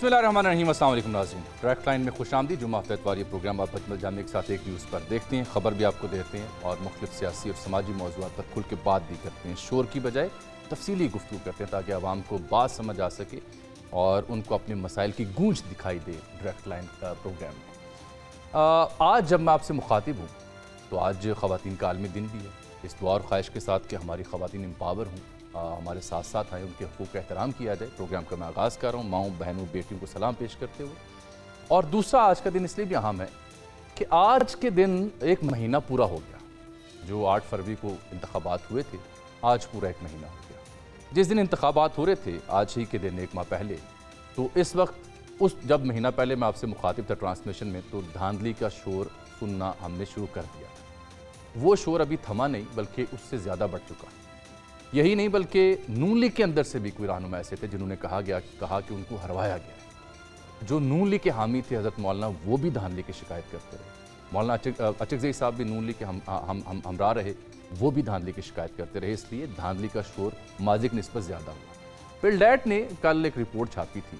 बिस्मिल्लाहिर्रहमानिर्रहीम। अस्सलाम वालेकुम नाज़रीन, ट्रैक लाइन में खुशामदीद। जुम्मा हफ्ते इतवार ये प्रोग्राम आप अजमल जामी के साथ एक न्यूज़ पर देखते हैं, खबर भी आपको देते हैं और मुख्तलिफ सियासी और समाजी मौज़ूआत पर खुल के बात भी करते हैं। शोर की बजाय तफसीली गुफ्तगू करते हैं ताकि आवाम को बात समझ आ सके और उनको अपने मसाइल की गूंज दिखाई दे। ट्रैक लाइन का प्रोग्राम में आज जब मैं आपसे मुखातिब हूँ तो आज ख़वातीन का आलमी दिन भी है। इस दुआ और ख्वाहिश के साथ कि हमारी ख़वातीन एम्पावर हों, हमारे साथ साथ आए, उनके हकूक़ का एहतराम किया जाए। प्रोग्राम का मैं आगाज़ कर रहा हूँ माँओं, बहनों, बेटियों को सलाम पेश करते हुए। और दूसरा, आज का दिन इसलिए भी अहम है कि आज के दिन एक महीना पूरा हो गया। जो 8 फरवरी को इंतखाबात हुए थे, आज पूरा एक महीना हो गया। जिस दिन इंतखाबात हो रहे थे, आज ही के दिन एक माह पहले, तो इस वक्त जब महीना पहले मैं आपसे मुखातिब था ट्रांसमिशन में, तो धांधली का शोर सुनना हमने शुरू कर दिया था। वो शोर अभी थमा नहीं, बल्कि उससे ज़्यादा बढ़ चुका है। यही नहीं, बल्कि नून लीग के अंदर से भी कोई रहनुमा ऐसे थे जिन्होंने कहा कि उनको हरवाया गया है। जो नून लीग के हामी थे हज़रत मौलाना, वो भी धांधली की शिकायत करते रहे। मौलाना अचकज़ई साहब भी नून लीग के हमरा रहे, वो भी धांधली की शिकायत करते रहे। इसलिए धांधली का शोर माजी की निस्बत ज़्यादा हुआ। फिर डैट ने कल एक रिपोर्ट छापी थी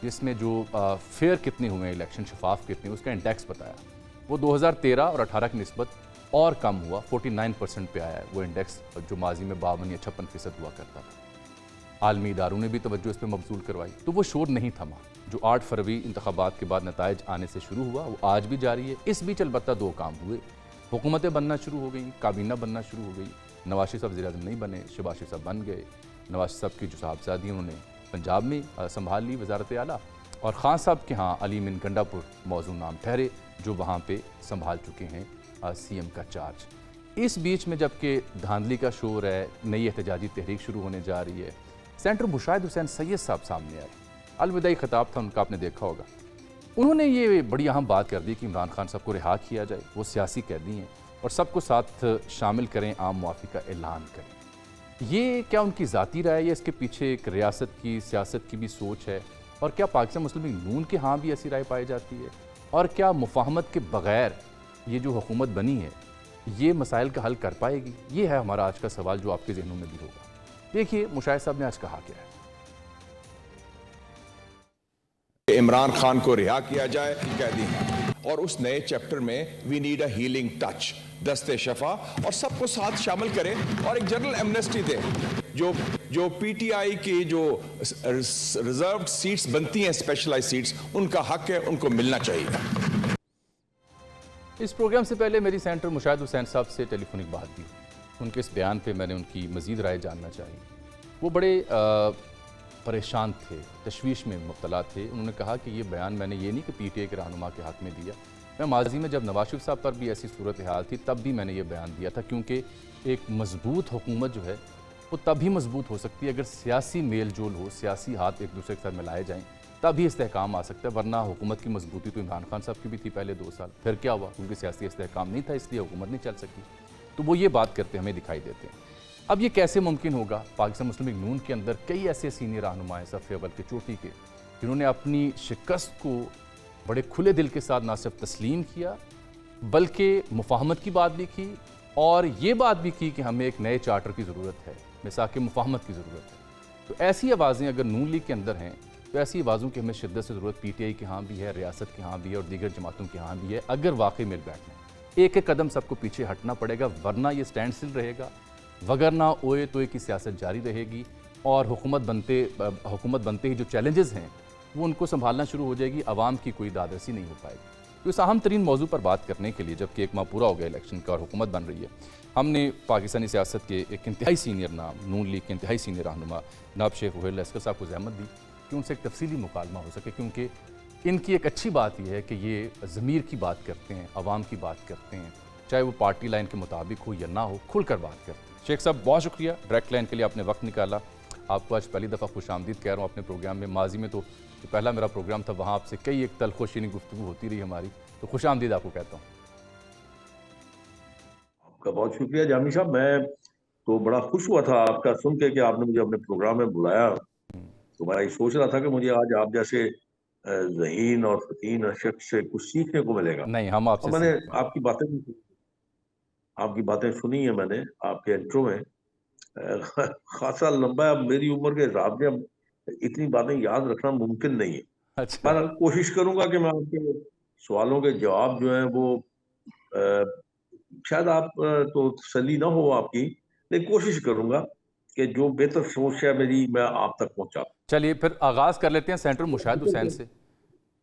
जिसमें जो फेयर कितने हुए, इलेक्शन शफाफ कितने, उसका इंडेक्स बताया। वो 2013 और 18 की निस्बत और कम हुआ, 49% पे आया है वो इंडेक्स, जो माजी में 52 या 56% हुआ करता था। आलमी इदारों ने भी तवज्जो इस पर मबसूल करवाई, तो वो शोर नहीं थमा। जो 8 फरवरी इंतखाबात के बाद नताइज आने से शुरू हुआ, वो आज भी जारी है। इस बीच अलबत्ता 2 काम हुए, हुकूमतें बनना शुरू हो गई, काबीना बनना शुरू हो गई। नवाज शरीफ साहब वज़ीर-ए-आज़म नहीं बने, शहबाज शरीफ साहब बन गए। नवाज साहब की जो साहबजादी उन्होंने पंजाब में संभाल ली वज़ारत आला, और ख़ान साहब के यहाँ अली मिन गंडापुर मौजूद नाम ठहरे, जो वहाँ पर संभाल चुके हैं CM का चार्ज। इस बीच में जबकि धांधली का शोर है, नई एहतजाजी तहरीक शुरू होने जा रही है, सेंटर मुशाहिद हुसैन सैयद साहब सामने आए। अलविदाई खिताब था उनका, आपने देखा होगा। उन्होंने ये बड़ी अहम बात कर दी कि इमरान खान साहब को रिहा किया जाए, वो सियासी कैदी हैं, और सबको साथ शामिल करें, आम मुआफ़ी का ऐलान करें। ये क्या उनकी ज़ाती राय है या इसके पीछे एक रियासत की, सियासत की भी सोच है? और क्या पाकिस्तान मुस्लिम लीग नून के यहाँ भी ऐसी राय पाई जाती है? और क्या मुफाहमत के बग़ैर ये जो हुकूमत बनी है, ये मसाइल का हल कर पाएगी? ये है हमारा आज का सवाल, जो आपके जहनों में भी होगा। देखिए मुशाहिद साहब ने आज कहा क्या है। इमरान खान को रिहा किया जाए, कैदी हैं, और उस नए चैप्टर में we need a healing touch, दस्ते शफा, और सबको साथ शामिल करें और एक जनरल एमनेस्टी दें। जो PTI की जो रिजर्व्ड सीट्स बनती हैं, स्पेशलाइज्ड सीट्स, उनका हक है, उनको मिलना चाहिए। इस प्रोग्राम से पहले मेरी सेंटर मुशाहिद हुसैन साहब से टेलीफोनिक बात भी हुई। उनके इस बयान पे मैंने उनकी मज़ीद राय जानना चाहिए। वो बड़े परेशान थे, तशवीश में मुब्तला थे। उन्होंने कहा कि ये बयान मैंने ये नहीं कि PTI के रहनुमा के हक़ में दिया, मैं माजी में जब नवाज शरीफ साहब पर भी ऐसी सूरत हाल थी तब भी मैंने ये बयान दिया था, क्योंकि एक मजबूत हुकूमत जो है वो तभी मजबूत हो सकती है अगर सियासी मेल जोल हो, सियासी हाथ एक दूसरे के साथ मिलाए जाएँ, तभी इस्तेहकाम आ सकता है। वरना हुकूमत की मजबूती तो इमरान खान साहब की भी थी पहले 2 साल, फिर क्या हुआ? क्योंकि सियासी इस्तेहकाम नहीं था, इसलिए हुकूमत नहीं चल सकी। तो वो ये बात करते हमें दिखाई देते हैं। अब ये कैसे मुमकिन होगा? पाकिस्तान मुस्लिम लीग नून के अंदर कई ऐसे सीनियर रहनुमा हैं, सफ़े अव्वल के, चोटी के, जिन्होंने अपनी शिकस्त को बड़े खुले दिल के साथ ना सिर्फ तस्लीम किया, बल्कि मुफाहमत की बात भी की, और ये बात भी की कि हमें एक नए चार्टर की ज़रूरत है, मिसाक मुफाहमत की ज़रूरत है। तो ऐसी आवाज़ें अगर नून लीग के अंदर हैं, तो ऐसी आवाज़ों की हमें शिद्दत से ज़रूरत PTI के यहाँ भी है, रियासत के यहाँ भी है, और दीगर जमातों के यहाँ भी है। अगर वाकई मिल बैठना है, एक एक कदम सबको पीछे हटना पड़ेगा, वरना ये स्टैंड स्टिल रहेगा, वगरना ओए तोए की सियासत जारी रहेगी, और हुकूमत बनते ही जो चैलेंजेस हैं वो उनको संभालना शुरू हो जाएगी। आवाम की कोई दादरसी नहीं हो पाएगी। तो इस अहम तरीन मौजू पर बात करने के लिए, जबकि एक माह पूरा हो गया इलेक्शन का और हुकूमत बन रही है, हमने पाकिस्तानी सियासत के एक इंतहाई सीनियर नाम, नून लीग के इंतहाई सीनियर रहनुमा जनाब शेख वहीद लश्कर साहब को ज़हमत दी कि उनसे एक तफसीली मुकालमा हो सके, क्योंकि इनकी एक अच्छी बात यह है कि ये ज़मीर की बात करते हैं, आवाम की बात करते हैं, चाहे वो पार्टी लाइन के मुताबिक हो या ना हो, खुलकर बात करते हैं। शेख साहब, बहुत शुक्रिया डायरेक्ट लाइन के लिए, आपने वक्त निकाला। आपको आज पहली दफ़ा खुशामदीद कह रहा हूँ अपने प्रोग्राम में। माजी में तो पहला मेरा प्रोग्राम था, वहाँ आपसे कई एक तलखुशीनी गुफ्तगू होती रही हमारी, तो खुशामदीद आपको कहता हूँ। आपका बहुत शुक्रिया जामी साहब। मैं तो बड़ा खुश हुआ था आपका सुन के कि आपने मुझे अपने प्रोग्राम में बुलाया। तो मैं ये सोच रहा था कि मुझे आज आप जैसे ज़हीन और फतीन शख्स से कुछ सीखने को मिलेगा। नहीं, हम और आपसे मैंने सीखते हैं। आपकी बातें सुनी है, मैंने आपके इंट्रो में खासा लंबा है। अब मेरी उम्र के हिसाब से अब इतनी बातें याद रखना मुमकिन नहीं है। अच्छा। मैं कोशिश करूंगा कि मैं आपके सवालों के जवाब जो हैं वो अ, शायद आप तो तसल्ली ना हो आपकी, लेकिन कोशिश करूंगा कि जो बेहतर सोच है मेरी मैं आप तक पहुंचा। चलिए फिर आगाज़ कर लेते हैं सेनेटर मुशाहिद हुसैन से।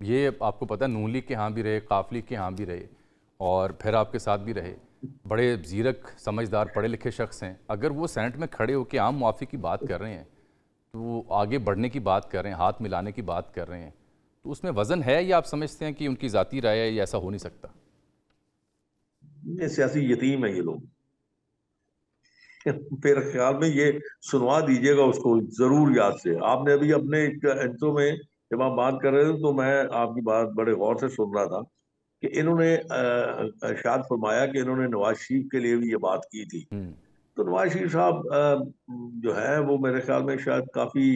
ये आपको पता है नून लीग के यहाँ भी रहे, काफ लीग के यहाँ भी रहे और फिर आपके साथ भी रहे। बड़े ज़ीरक, समझदार, पढ़े लिखे शख्स हैं। अगर वो सेनेट में खड़े होकर आम मुआफ़ी की बात कर रहे हैं, तो वो आगे बढ़ने की बात कर रहे हैं, हाथ मिलाने की बात कर रहे हैं, तो उसमें वज़न है या आप समझते हैं कि उनकी ज़ाती राय है, या ऐसा हो नहीं सकता? ये सियासी यतीम है ये लोग। मेरे ख्याल में ये सुनवा दीजिएगा उसको जरूर याद से। आपने अभी अपने एक इंट्रो में जब आप बात कर रहे थे तो मैं आपकी बात बड़े गौर से सुन रहा था कि इन्होंने इरशाद फरमाया कि इन्होंने नवाज शरीफ के लिए भी ये बात की थी। हुँ, तो नवाज शरीफ साहब जो है वो मेरे ख्याल में शायद काफी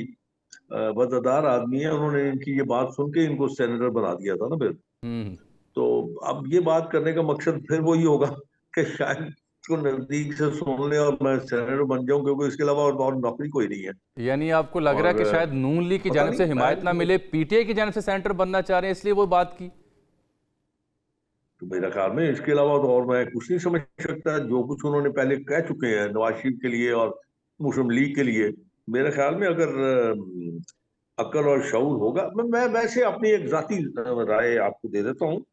वफादार आदमी है। उन्होंने इनकी ये बात सुन के इनको सेनेटर बना दिया था ना फिर। हुँ। तो अब ये बात करने का मकसद फिर वही होगा कि शायद इसको नजदीक से सुन ले और मैं सेनेटर बन जाऊं, क्योंकि इसके अलावा और नौकरी कोई नहीं है। यानी आपको लग रहा है और कि शायद नून लीग की पता जानिब नहीं से हिमायत ना मैं मिले, पीटीआई की जानिब से सेनेटर बनना चाह रहे हैं, इसलिए वो बात की? तो मेरे ख्याल में इसके अलावा तो और मैं कुछ नहीं समझ सकता। जो कुछ उन्होंने पहले कह चुके हैं नवाज शरीफ के लिए और मुस्लिम लीग के लिए, मेरे ख्याल में अगर अक्ल और शऊर होगा। मैं वैसे अपनी एक जाती राय आपको दे देता हूँ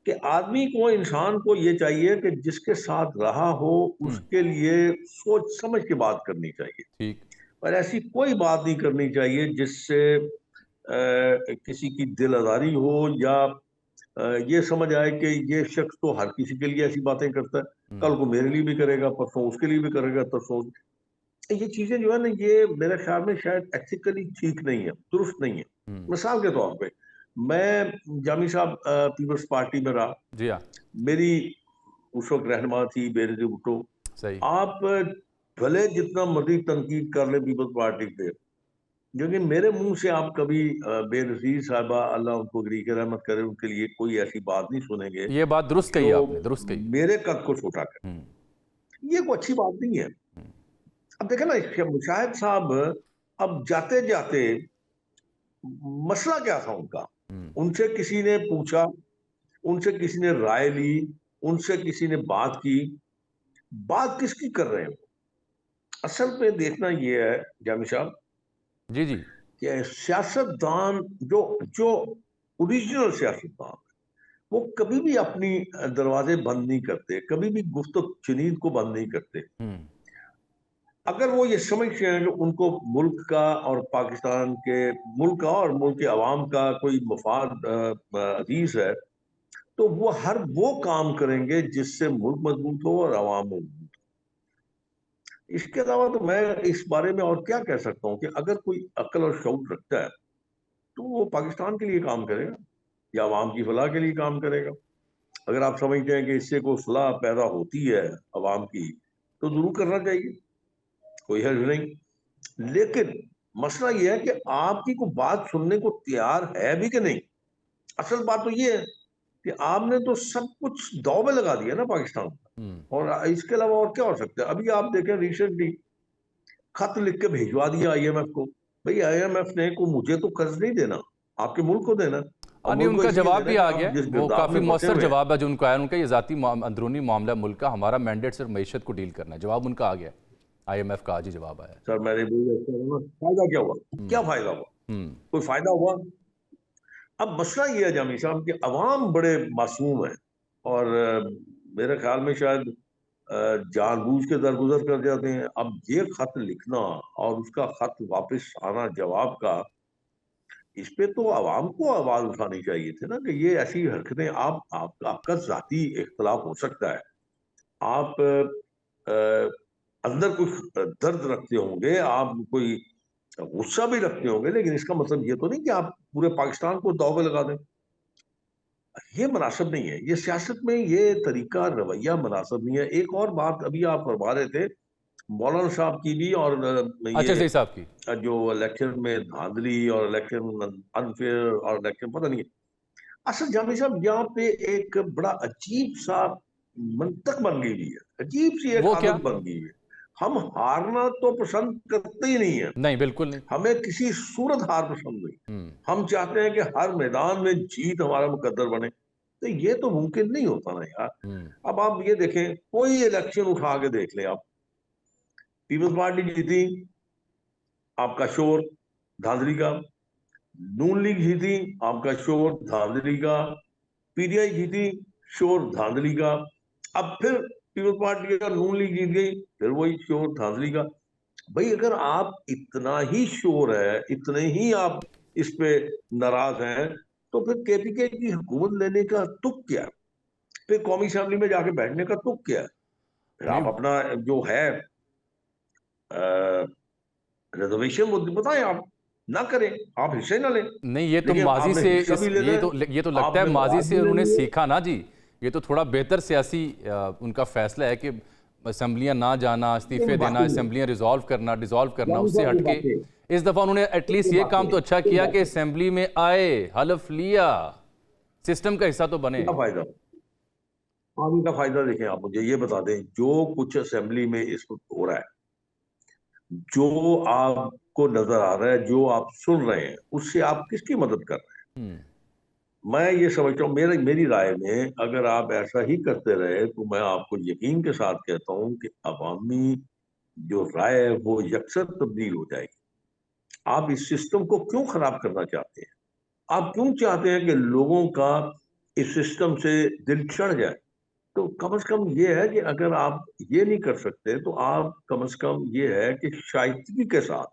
कि आदमी को, इंसान को ये चाहिए कि जिसके साथ रहा हो हुँ, उसके लिए सोच समझ के बात करनी चाहिए। ठीक। और ऐसी कोई बात नहीं करनी चाहिए जिससे किसी की दिल आजारी हो या ये समझ आए कि ये शख्स तो हर किसी के लिए ऐसी बातें करता है, हुँ, कल को मेरे लिए भी करेगा, परसों उसके लिए भी करेगा, तरसों। ये चीजें जो है ना, ये मेरे ख्याल में शायद एथिकली ठीक नहीं है, दुरुस्त नहीं है। हुँ। मिसाल के तौर पे मैं जामी साहब पीपल्स पार्टी में रहा। जी हाँ, मेरी उस वक्त रहनुमा थी बेनजीर भुट्टो। सही। आप भले जितना मर्जी तनकीद कर ले पीपल्स पार्टी पे, लेकिन मेरे मुंह से आप कभी बेनजीर साहबा, अल्लाह उनको गरीक रहमत करे, उनके लिए कोई ऐसी बात नहीं सुनेंगे ये बात दुरुस्त कही जो आपने, दुरुस्त कही। मेरे कद को छोटा हुँ, करे। ये कोई अच्छी बात नहीं है। हुँ, अब देखे ना मुशाहिद साहब, अब जाते जाते मसला क्या था उनका? हुँ, उनसे किसी ने पूछा, उनसे किसी ने राय ली, उनसे किसी ने बात की। बात किसकी कर रहे हैं? असल में देखना ये है जामी साहब जी, जी। कि सियासतदान जो जो ओरिजिनल सियासतदान, वो कभी भी अपनी दरवाजे बंद नहीं करते, कभी भी गुफ्तगू चुनीद को बंद नहीं करते। हुँ, अगर वो ये समझते हैं कि उनको मुल्क का और पाकिस्तान के मुल्क का और मुल्क के अवाम का कोई मफाद अजीज है, तो वो हर वो काम करेंगे जिससे मुल्क मजबूत हो और अवाम मजबूत हो। इसके अलावा तो मैं इस बारे में और क्या कह सकता हूँ कि अगर कोई अक्ल और शऊर रखता है तो वो पाकिस्तान के लिए काम करेगा या अवाम की फलाह के लिए काम करेगा। अगर आप समझते हैं कि इससे कोई फलाह पैदा होती है अवाम की, तो जरूर करना चाहिए, कोई हर्ज नहीं। लेकिन मसला ये है कि आपकी कोई बात सुनने को तैयार है भी कि नहीं। असल बात तो ये है कि आपने तो सब कुछ दांव में लगा दिया ना पाकिस्तान हुँ। का। और इसके अलावा और क्या हो सकता है? अभी आप देखें, रिसेंटली खत लिख के भिजवा दिया आईएमएफ को। भाई आईएमएफ ने को मुझे तो कर्ज नहीं देना, आपके मुल्क को देना। और नहीं, मुल्क को उनका इसलिए जवाब देना भी कि आ गया आप है। जिस वो गिरदाव काफ़ी में फंसे मौसर हुए हैं। जवाब है जो उनका आया। उनका ये ज़ाती अंदरूनी मामला है मुल्क का, हमारा मैंडेट सिर्फ मईशत को डील करना है। जवाब उनका आ गया है। आईएमएफ का आज ही जवाब आया है। सर मैंने बोला फायदा क्या हुआ? हुँ, क्या फायदा हुआ? हुँ, कोई फायदा हुआ? अब मसला ये है जामी साहब कि अवाम बड़े मासूम है और मेरे ख्याल में शायद जानबूझ के दरगुजर कर जाते हैं। अब ये खत लिखना और उसका खत वापस आना जवाब का, इस पे तो अवाम को आवाज उठानी चाहिए थी ना कि ये ऐसी हरकतें, आपका जाती इख्तलाफ हो सकता है, आप अंदर कुछ दर्द रखते होंगे, आप कोई गुस्सा भी रखते होंगे, लेकिन इसका मतलब ये तो नहीं कि आप पूरे पाकिस्तान को दाव में लगा दें। ये मुनासिब नहीं है। ये सियासत में ये तरीका रवैया मुनासिब नहीं है। एक और बात अभी आप फरमा रहे थे मौलाना साहब की भी, और अच्छा ये सही साहब की। जो इलेक्शन में धांधली और इलेक्शन अनफेयर और इलेक्शन पता नहीं है। असल जामी साहब यहाँ पे एक बड़ा अजीब सा मंतक बन गई हुई है, अजीब सी एक वो क्या? आदत बन गई है। हम हारना तो पसंद करते ही नहीं है, नहीं, बिल्कुल नहीं। हमें किसी सूरत हार पसंद नहीं। हम्म। हम चाहते हैं कि हर मैदान में जीत हमारा मुकद्दर बने, तो ये तो मुमकिन नहीं होता ना यार। हम्म। अब आप ये देखें, कोई इलेक्शन उठा के देख लें आप, पीपल्स पार्टी जीती, आपका शोर धांधली का। नून लीग जीती, आपका शोर धांधली का। पीटीआई जीती, शोर धांधली का। अब फिर पीपल्स पार्टी का नून लीग जीत गई, फिर वही शोर धांधली का। भाई अगर आप इतना ही शोर है, इतने ही आप इस पे नाराज हैं, तो फिर केपीके की हुकूमत लेने का तुक क्या है? फिर कौमी असेंबली में जाके बैठने का तुक क्या है? फिर आप नहीं, अपना जो है रिजर्वेशन वो बताएं, आप ना करें, आप हिस्से ना लें। नहीं, ये तो लेकिन माजी आपने से हिस्सा इस भी ले लें, ये तो लगता है आपने माजी मवाद से भी ले उन्होंने लिए। सीखा ना जी। ये तो थोड़ा बेहतर सियासी उनका फैसला है कि असेंबलियां ना जाना, इस्तीफे देना, वाकई में असेंबलियां डिसॉल्व करना, जानी उससे साहब, ये हटके बातें इस दफा उन्होंने एटलीस्ट ये काम तो अच्छा किया कि असेंबली में आए, हलफ लिया, सिस्टम का हिस्सा तो बने। क्या फायदा? आप इनका फायदा देखें, आप मुझे ये बता दें, जो कुछ असेंबली में इस वक्त हो रहा है, जो आपको नजर आ रहा है, जो आप सुन रहे हैं, उससे आप किसकी मदद कर रहे हैं? हम्म। मैं ये समझता हूँ, मेरी राय में अगर आप ऐसा ही करते रहे, तो मैं आपको यकीन के साथ कहता हूँ कि अवामी जो राय है वो यकसर तब्दील हो जाएगी। आप इस सिस्टम को क्यों खराब करना चाहते हैं? आप क्यों चाहते हैं कि लोगों का इस सिस्टम से दिल चढ़ जाए? तो कम से कम ये है कि अगर आप ये नहीं कर सकते, तो आप कम से कम ये है कि शाइस्तगी के साथ,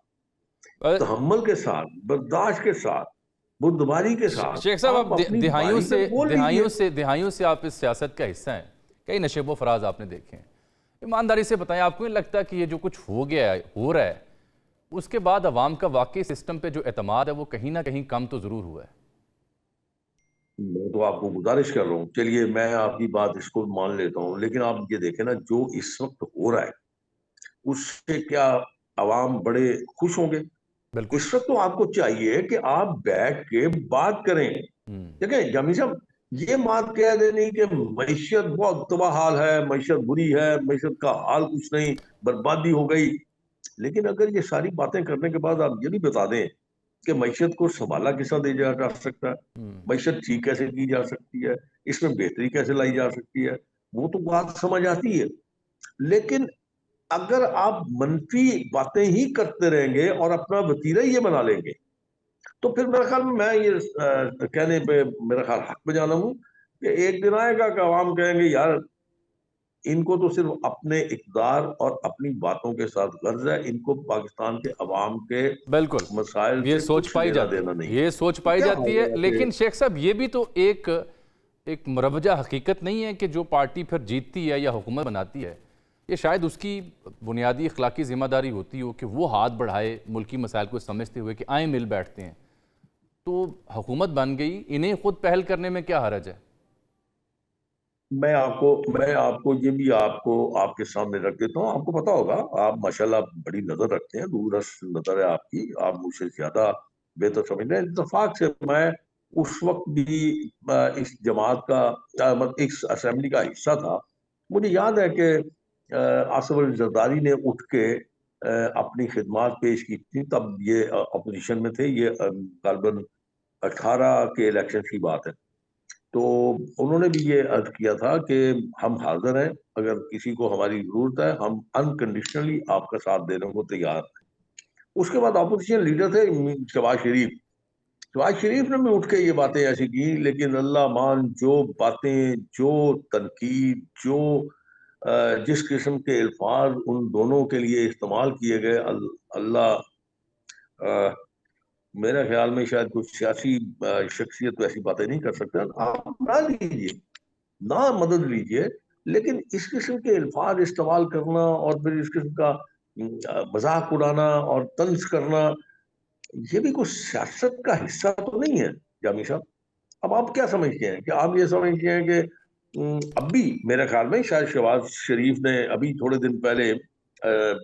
अ, तहम्मुल के साथ, बर्दाश्त के साथ, बुर्दबारी के साथ शेख साहब, आप आप अपनी बारी पे बोल लीजिए। दिहाइयों से आप इस सियासत का हिस्सा हैं, कई नशेबो फराज आपने देखे हैं। ईमानदारी से बताएं, आपको नहीं लगता कि ये जो कुछ हो गया है, हो रहा है, उसके बाद अवाम का वाकई सिस्टम पे जो एतमाद है वो कहीं ना कहीं कम तो जरूर हुआ है? मैं तो आपको गुजारिश कर रहा हूँ, चलिए मैं आपकी बात इसको मान लेता हूँ, लेकिन आप ये देखें ना, जो इस वक्त हो रहा है उससे क्या अवाम बड़े खुश होंगे? बिल्कुल। इस वक्त तो आपको चाहिए कि आप बैठ के बात करें। हम्म। देखिए जामी साहब, ये बात कह देनी कि मैशियत बहुत तबाह हाल है, मैशियत बुरी है, मैशियत का हाल कुछ नहीं, बर्बादी हो गई। लेकिन अगर ये सारी बातें करने के बाद आप ये भी बता दें कि मैशियत को संभाला कैसा दे जा सकता है, हम्म। मैशियत ठीक कैसे की जा सकती है, इसमें बेहतरी कैसे लाई जा सकती है, वो तो बात समझ आती है। लेकिन अगर आप मनफी बातें ही करते रहेंगे और अपना वतीरा ही ये बना लेंगे, तो फिर मेरे ख्याल में, मैं ये कहने पे मेरा ख्याल हक में जाना हूँ कि एक दिन आएगा कि आवाम कहेंगे यार, इनको तो सिर्फ अपने इक़्तिदार और अपनी बातों के साथ गर्ज है, इनको पाकिस्तान के अवाम के बिल्कुल, मसाइल ये से सोच कुछ पाई लेना जाती देना है, नहीं। ये सोच तो पाई क्या जाती है। होगा कि लेकिन शेख साहब, ये भी तो एक मुरवजा हकीकत नहीं है कि जो पार्टी फिर जीतती है या हुकूमत बनाती है, ये शायद उसकी बुनियादी अखलाकी जिम्मेदारी होती हो कि वो हाथ बढ़ाए मुल्की मसाइल को समझते हुए कि आए मिल बैठते हैं। तो हुकूमत बन गई, इन्हें खुद पहल करने में क्या हरज है? मैं आपको ये भी आपको आपके सामने रख देता हूँ। आपको पता होगा, आप माशाल्लाह बड़ी नजर रखते हैं, दूरदर्श नजर है आपकी, आप मुझसे ज्यादा बेहतर समझते हैं। इत्तेफाक से मैं उस वक्त भी इस जमात का मतलब इस असेंबली का हिस्सा था। मुझे याद है कि आसिफ अली जरदारी ने उठ के अपनी खिदमात पेश की थी, तब ये अपोजिशन में थे। ये गालबन 18 के इलेक्शन की बात है। तो उन्होंने भी ये अर्ज किया था कि हम हाजिर हैं, अगर किसी को हमारी जरूरत है, हम अनकंडीशनली आपका साथ देने को तैयार हैं। उसके बाद अपोजिशन लीडर थे शहबाज शरीफ। शहबाज शरीफ ने भी उठ के ये बातें ऐसी की, लेकिन अल्लाह मान, जो बातें, जो तनकीद, जो जिस किस्म के अल्फाज उन दोनों के लिए इस्तेमाल किए गए, अल्लाह मेरे ख्याल में शायद कुछ सियासी शख्सियत वैसी बातें नहीं कर सकता। आप ना लीजिए, ना मदद लीजिए, लेकिन इस किस्म के अल्फाज इस्तेमाल करना और फिर इस किस्म का मजाक उड़ाना और तंज करना, ये भी कुछ सियासत का हिस्सा तो नहीं है जामी साहब। अब आप क्या समझते हैं? कि आप ये समझते हैं कि अब भी मेरे ख्याल में शायद शहबाज शरीफ ने अभी थोड़े दिन पहले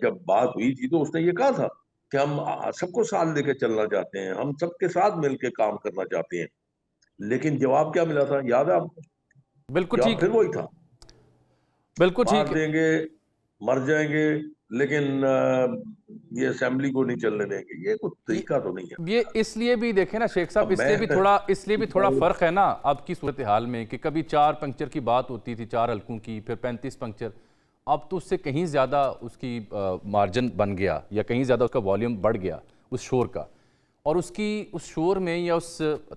जब बात हुई थी, तो उसने ये कहा था कि हम सबको साथ लेके चलना चाहते हैं, हम सबके साथ मिलकर काम करना चाहते हैं। लेकिन जवाब क्या मिला था, याद है आपको? बिल्कुल जवाब ठीक फिर है। वही था, बिल्कुल मार ठीक है। देंगे, मर जाएंगे, लेकिन ये असेंबली को नहीं चलने देंगे, ये कुछ तरीका तो नहीं है। ये इसलिए भी देखें ना शेख साहब, अब मैं इसलिए भी थोड़ा फर्क है ना अब की सूरत हाल में, कि कभी 4 पंक्चर की बात होती थी, 4 हल्कों की, फिर 35 पंक्चर। अब तो उससे कहीं ज़्यादा उसकी मार्जिन बन गया, या कहीं ज़्यादा उसका वॉल्यूम बढ़ गया उस शोर का। और उसकी उस शोर में या उस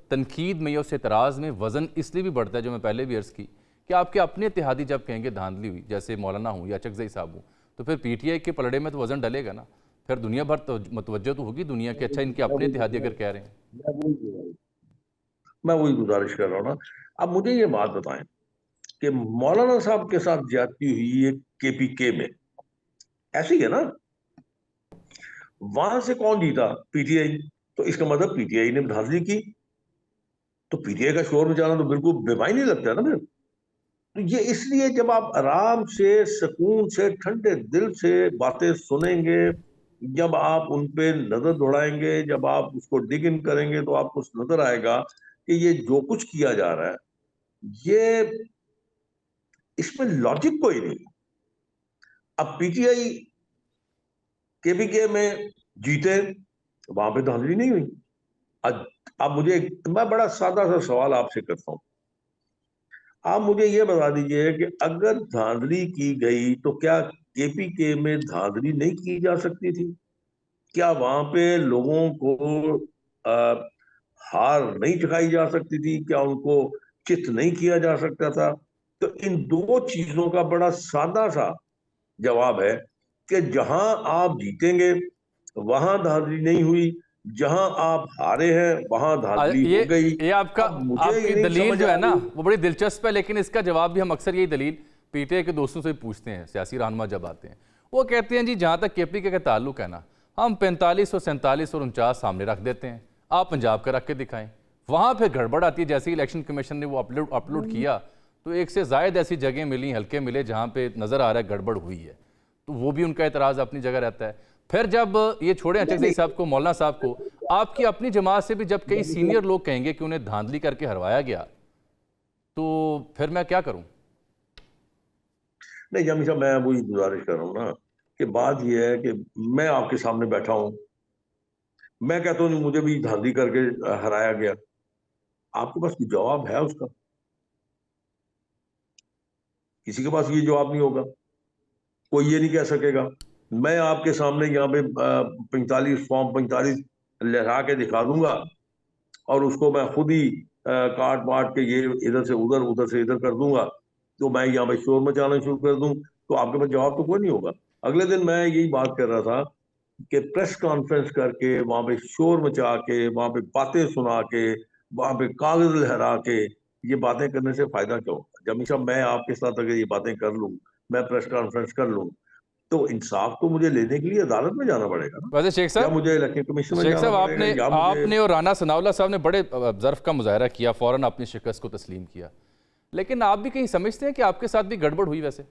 तनकीद में या उस एतराज़ में वज़न इसलिए भी बढ़ता है, जो मैं पहले भी अर्ज़ की, कि आपके अपने इत्तेहादी जब कहेंगे धांधली हुई, जैसे मौलाना हूँ या चकज़ई साहब हूँ, तो फिर पीटीआई के पलड़े में तो वज़न डलेगा ना, फिर दुनिया भर तो मुतवज्जो तो होगी दुनिया के, अच्छा इनके अपने इत्तेहादी अगर कह रहे हैं। मैं वही गुजारिश कर रहा हूँ ना। अब मुझे ये बात बताएं कि मौलाना साहब के साथ ज्यादती हुई है केपीके में, ऐसी है ना? वहां से कौन जीता? पीटीआई। तो इसका मतलब पीटीआई ने धांधली की, तो पीटीआई का शोर मचाना तो बिल्कुल बेमायने लगता है ना फिर। तो ये इसलिए जब आप आराम से, सुकून से, ठंडे दिल से बातें सुनेंगे, जब आप उन पे नजर दौड़ाएंगे, जब आप उसको डिग इन करेंगे, तो आपको नजर आएगा कि ये जो कुछ किया जा रहा है, ये इसमें लॉजिक कोई नहीं। अब पीटीआई केपीके में जीते, वहां पे धांधली नहीं हुई। अब मैं बड़ा सादा सा सवाल आपसे करता हूं। आप मुझे ये बता दीजिए कि अगर धांधली की गई तो क्या केपीके में धांधली नहीं की जा सकती थी? क्या वहां पे लोगों को आ, हार नहीं चखाई जा सकती थी? क्या उनको चित नहीं किया जा सकता था? तो इन दो चीजों का बड़ा सादा सा जवाब है कि जहां आप जीतेंगे वहां धांधली नहीं हुई, जहां आप हारे हैं वहां धांधली ये हो गई। ये आपका अब मुझे ये आपकी नहीं दलील समझ जो आ है ना, रही। वो बड़ी दिलचस्प है, लेकिन इसका जवाब भी हम अक्सर यही दलील पीटीआई के दोस्तों से भी पूछते हैं, सियासी रहनुमा जब आते हैं, वो कहते हैं जी जहाँ तक केपीके का ताल्लुक है ना, हम 45 और 47 और 49 सामने रख देते हैं, आप पंजाब का रख के दिखाएं। वहाँ फिर गड़बड़ आती है, जैसे ही इलेक्शन कमीशन ने वो अपलोड किया, तो एक से ज़ायद ऐसी जगह मिली, हल्के मिले, जहाँ पे नज़र आ रहा है गड़बड़ हुई है, तो वो भी उनका एतराज़ अपनी जगह रहता है। फिर जब ये छोड़े अचकज़ई साहब को, मौलाना साहब को, आपकी अपनी जमात से भी जब कई सीनियर लोग कहेंगे कि उन्हें धांधली करके हरवाया गया, तो फिर मैं क्या करूं? नहीं जामी साहब, मैं वही गुजारिश कर रहा हूँ ना कि बात यह है कि मैं आपके सामने बैठा हूं, मैं कहता हूँ मुझे भी धांधली करके हराया गया। आपके पास कोई जवाब है उसका? किसी के पास ये जवाब नहीं होगा। कोई ये नहीं कह सकेगा मैं आपके सामने यहाँ पे 45 फॉर्म 45 लहरा के दिखा दूंगा, और उसको मैं खुद ही काट पाट के ये इधर से उधर, उधर से इधर कर दूंगा, तो मैं यहाँ पे शोर मचाना शुरू कर दूं, तो आपके पास जवाब तो कोई नहीं होगा। अगले दिन मैं यही बात कर रहा था कि प्रेस कॉन्फ्रेंस करके, वहां पे शोर मचा के, वहां पे बातें सुना के, वहां पे कागज लहरा के, ये बातें करने से फायदा क्या होगा? जब हमेशा मैं आपके साथ अगर ये बातें कर लूं, मैं प्रेस कॉन्फ्रेंस कर लूं, तो इंसाफ तो मुझे लेने के लिए अदालत में जाना पड़ेगा ना, वैसे या मुझे इलेक्शन कमीशन में जाना पड़ेगा, आपने या मुझे। आपने और राना सनाउल्लाह साहब ने बड़े ज़र्फ का मुजाहरा किया, फ़ौरन अपनी शिकस्त को तस्लीम किया, लेकिन आप भी कहीं समझते हैं कि आपके साथ भी गड़बड़ हुई वैसे?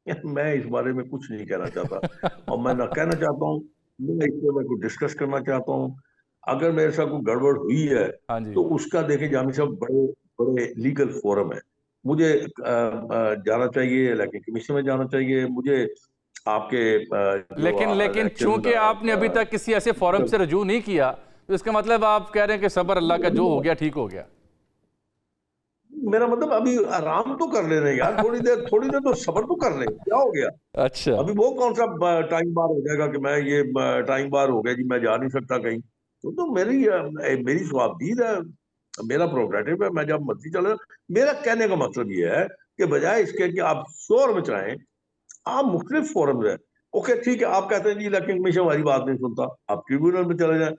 मैं इस बारे में कुछ नहीं कहना चाहता, और मैं ना कहना चाहता हूँ, मैं इस पे मैं कुछ डिस्कस करना चाहता हूँ। अगर मेरे साथ कोई गड़बड़ हुई है, हाँ जी। तो उसका देखें जामी साहब, बड़े बड़े लीगल फोरम है। मुझे जाना चाहिए इलेक्शन कमीशन में, जाना चाहिए मुझे, आपके जो लेकिन लेकिन इलेक्शन चूंकि आपने अभी तक किसी ऐसे फोरम से रजू नहीं किया, तो इसका मतलब आप कह रहे हैं कि सबर अल्लाह का, जो हो गया ठीक हो गया। मेरा मतलब अभी आराम तो कर ले रहे यार, थोड़ी देर तो सब्र तो कर ले, क्या हो गया? अच्छा। अभी वो कौन सा टाइम बार हो जाएगा कि मैं ये टाइम बार हो गया जी, मैं जा नहीं सकता कहीं? तो मेरी स्वाबदीद है, मेरा प्रोग्रेटिव है, मैं जब मर्जी चले। मेरा कहने का मतलब ये है कि बजाय इसके कि आप शोर मचाएं, आप मुख्तलिफ फोरम है। ओके ठीक है, आप कहते हैं जी इलेक्शन कमीशन हमारी बात नहीं सुनता, आप ट्रिब्यूनल में चले जाएं।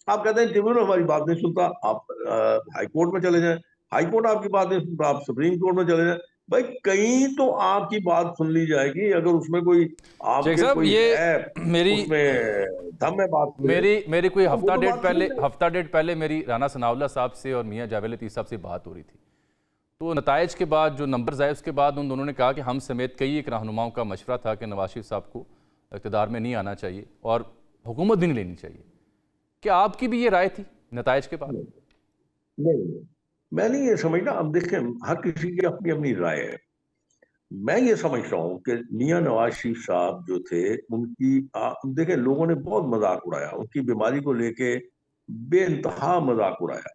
आप कहते हैं ट्रिब्यूनल हमारी बात नहीं सुनता, आप हाई कोर्ट में चले जाएं। हाई कोर्ट आपकी बात नहीं सुनता, आप सुप्रीम कोर्ट में चले जाएं। भाई कहीं तो आपकी बात सुन ली जाएगी, अगर उसमें कोई शेख आपके साहब, कोई ये है, मेरी उसमें दम है बात में, मेरी मेरी कोई अब वो तो बात सुन ले। हफ्ता डेढ़ पहले मेरी राना सनाउल्लाह साहब से और मियां जावेद लतीफ़ साहब से बात हो रही थी, तो नताइज के बाद जो नंबर्स आए, उसके बाद उन दोनों ने कहा कि हम समेत कई एक रहनुमाओं का मशवरा था कि नवाज शरीफ साहब को इक़्तिदार में नहीं आना चाहिए और हुकूमत भी नहीं लेनी चाहिए। क्या आपकी भी ये राय थी नताइज के बाद? नहीं, मैं नहीं ये समझना। अब देखें, हर किसी की अपनी अपनी राय है। मैं ये समझता हूँ कि मियां नवाज शरीफ साहब जो थे उनकी देखें, लोगों ने बहुत मजाक उड़ाया, उनकी बीमारी को लेके बेइंतहा मजाक उड़ाया,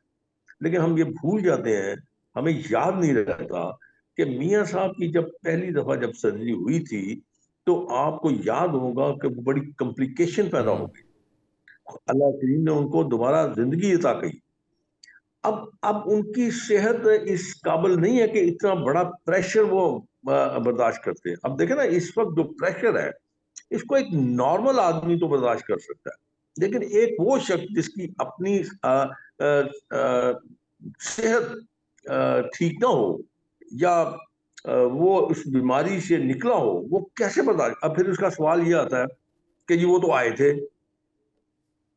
लेकिन हम ये भूल जाते हैं, हमें याद नहीं रहता कि मियां साहब की जब पहली दफा जब सर्जरी हुई थी, तो आपको याद होगा कि वो बड़ी कॉम्प्लिकेशन पैदा हो हम्म। गई। अल्लाह करीम ने उनको दोबारा जिंदगी अता की। अब उनकी सेहत इस काबिल नहीं है कि इतना बड़ा प्रेशर वो बर्दाश्त करते हैं। अब देखें ना, इस वक्त जो प्रेशर है, इसको एक नॉर्मल आदमी तो बर्दाश्त कर सकता है, लेकिन एक वो शख्स जिसकी अपनी सेहत ठीक ना हो, या वो उस बीमारी से निकला हो, वो कैसे बर्दाश्त। अब फिर उसका सवाल ये आता है कि जी वो तो आए थे,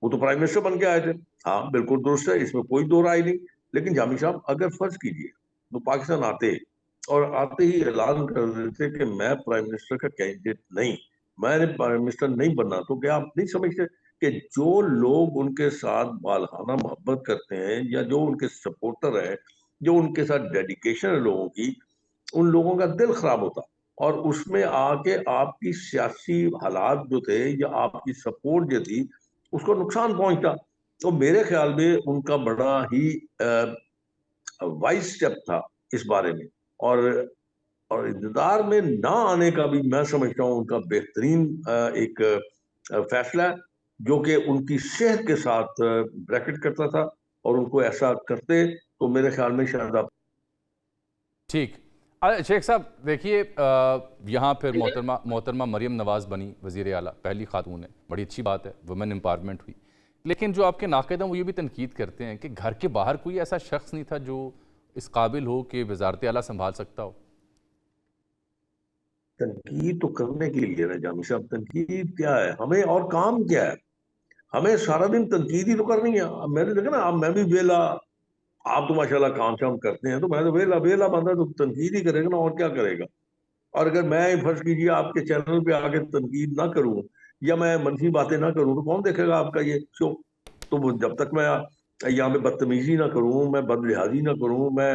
वो तो प्राइम मिनिस्टर बन के आए थे। हाँ, बिल्कुल दुरुस्त है, इसमें कोई दो राय नहीं। लेकिन जामी साहब, अगर फर्ज कीजिए वो पाकिस्तान आते और आते ही ऐलान कर देते कि मैं प्राइम मिनिस्टर का कैंडिडेट नहीं, मैंने प्राइम मिनिस्टर नहीं बनना, तो क्या आप नहीं समझते कि जो लोग उनके साथ बालहाना मोहब्बत करते हैं, या जो उनके सपोर्टर हैं, जो उनके साथ डेडिकेशन है लोगों की, उन लोगों का दिल खराब होता। और उसमें आके आपकी सियासी हालात जो थे, या आपकी सपोर्ट जो थी, उसको नुकसान पहुंचता। तो मेरे ख्याल में उनका बड़ा ही वाइज स्टेप था इस बारे में। और और इंतजार में ना आने का भी मैं समझता हूँ उनका बेहतरीन एक फैसला है, जो कि उनकी सेहत के साथ ब्रैकेट करता था। और उनको ऐसा करते तो मेरे ख्याल में शायद आप ठीक। शेख साहब देखिए, यहाँ फिर मोहतरमा मोहतरमा मरीम नवाज़ बनी वज़ीर आला, पहली खातून है, बड़ी अच्छी बात है, वुमेन एम्पावरमेंट हुई। लेकिन जो आपके नाक़िद हैं वो ये भी तनकीद करते हैं कि घर के बाहर कोई ऐसा शख्स नहीं था जो इस काबिल हो कि वज़ारत आला संभाल सकता हो। तनकीद तो करने के लिए ना जामी साहब, तनकीद क्या है, हमें और काम क्या है, हमें सारा दिन तनकीद ही तो करनी है। अब मैंने देखा ना, अब मैं भी वेला, आप तो माशाल्लाह काम शाम करते हैं, तो मैं तो वेला वेला बंदा, तो तनकीद ही करेगा ना, और क्या करेगा। और अगर मैं फर्ज कीजिए आपके चैनल पे आके तनकीद ना करूं, या मैं मनफी बातें ना करूं, तो कौन देखेगा आपका ये शो। तो जब तक मैं यहाँ पे बदतमीजी ना करूं, मैं बदलिहाजी ना करूं, मैं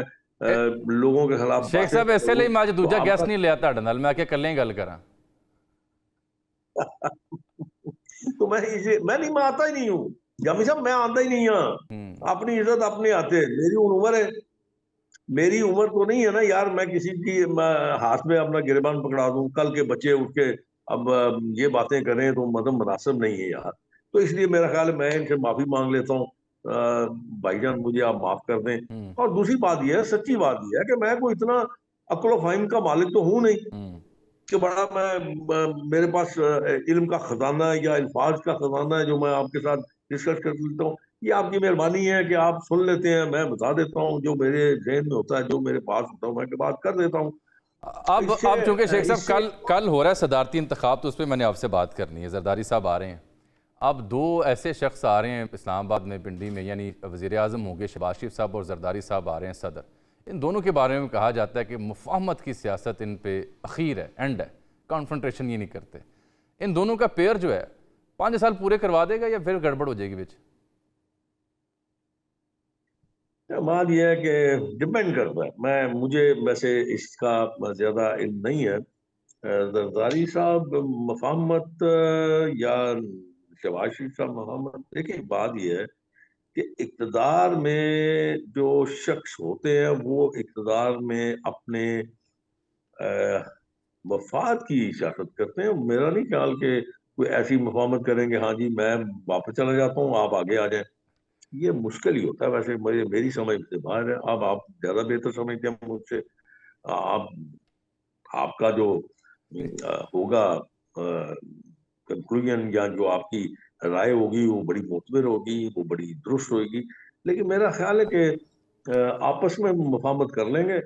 लोगों के खिलाफ शेख बातें साहब ना इससे करूं, लिए मैं आज तो दूजा आपका गैस नहीं लिया ਤੁਹਾਡੇ ਨਾਲ, मैं आके कल्ले गल करा। तो मैं नहीं, मैं आता ही नहीं हूँ जामी साहब, मैं आता ही नहीं हूँ। अपनी इज्जत अपने आते, मेरी उम्र है, मेरी उम्र तो नहीं है ना यार, मैं किसी की हाथ में अपना गिरबान पकड़ा दूं, कल के बच्चे उठ के अब ये बातें करें, तो मतलब मुनासिब नहीं है यार। तो इसलिए मेरा ख्याल है मैं इनसे माफी मांग लेता हूँ। भाईजान, मुझे आप माफ कर दें। और दूसरी बात यह है, सच्ची बात यह है कि मैं कोई इतना अक्ल फाहिम का मालिक तो हूं नहीं कि बड़ा मेरे पास इल्म का खजाना है, या अल्फाज का खजाना है जो मैं आपके साथ डिस्कस कर लेता हूँ। ये आपकी मेहरबानी है कि आप सुन लेते हैं, मैं बता देता हूँ जो मेरे जहन में होता है, जो मेरे पास होता है, मैं के बात कर देता हूँ। इससे अब चूंकि शेख साहब इससे कल कल हो रहा है सदारती इंतखाब, तो उस पर मैंने आपसे बात करनी है। जरदारी साहब आ रहे हैं, अब दो ऐसे शख्स आ रहे हैं इस्लामाबाद में, पिंडी में, यानी वज़ीर आज़म होंगे शहबाज शरीफ साहब, और जरदारी साहब आ रहे हैं सदर। इन दोनों के बारे में कहा जाता है कि मुफाहमत की सियासत इन पे अखीर है, एंड है, कॉन्फ्रंट्रेशन ये नहीं करते। इन दोनों का पेयर जो है 5 साल पूरे करवा देगा या फिर गड़बड़ हो जाएगी बिच? बात यह है कि डिपेंड करता है, मुझे वैसे इसका ज्यादा इल्म नहीं है। जरदारी साहब मफाहमत या शहबाज शरीफ साहब मोहम्मद, देखिए बात यह है कि इक़्तिदार में जो शख्स होते हैं, वो इक़्तिदार में अपने अ, मफाद की सियासत करते हैं। मेरा नहीं ख्याल कि कोई ऐसी मफाहमत करेंगे, हाँ जी मैं वापस चला जाता हूँ, आप आगे आ जाए। ये मुश्किल ही होता है वैसे, मेरी समझ से बाहर है। अब आप ज्यादा बेहतर समझते हैं मुझसे। आप आपका जो होगा कंक्लूजन, या जो आपकी राय होगी, वो बड़ी मोतबर होगी, वो बड़ी दुरुस्त होगी। लेकिन मेरा ख्याल है कि आपस में मुफाहमत कर लेंगे,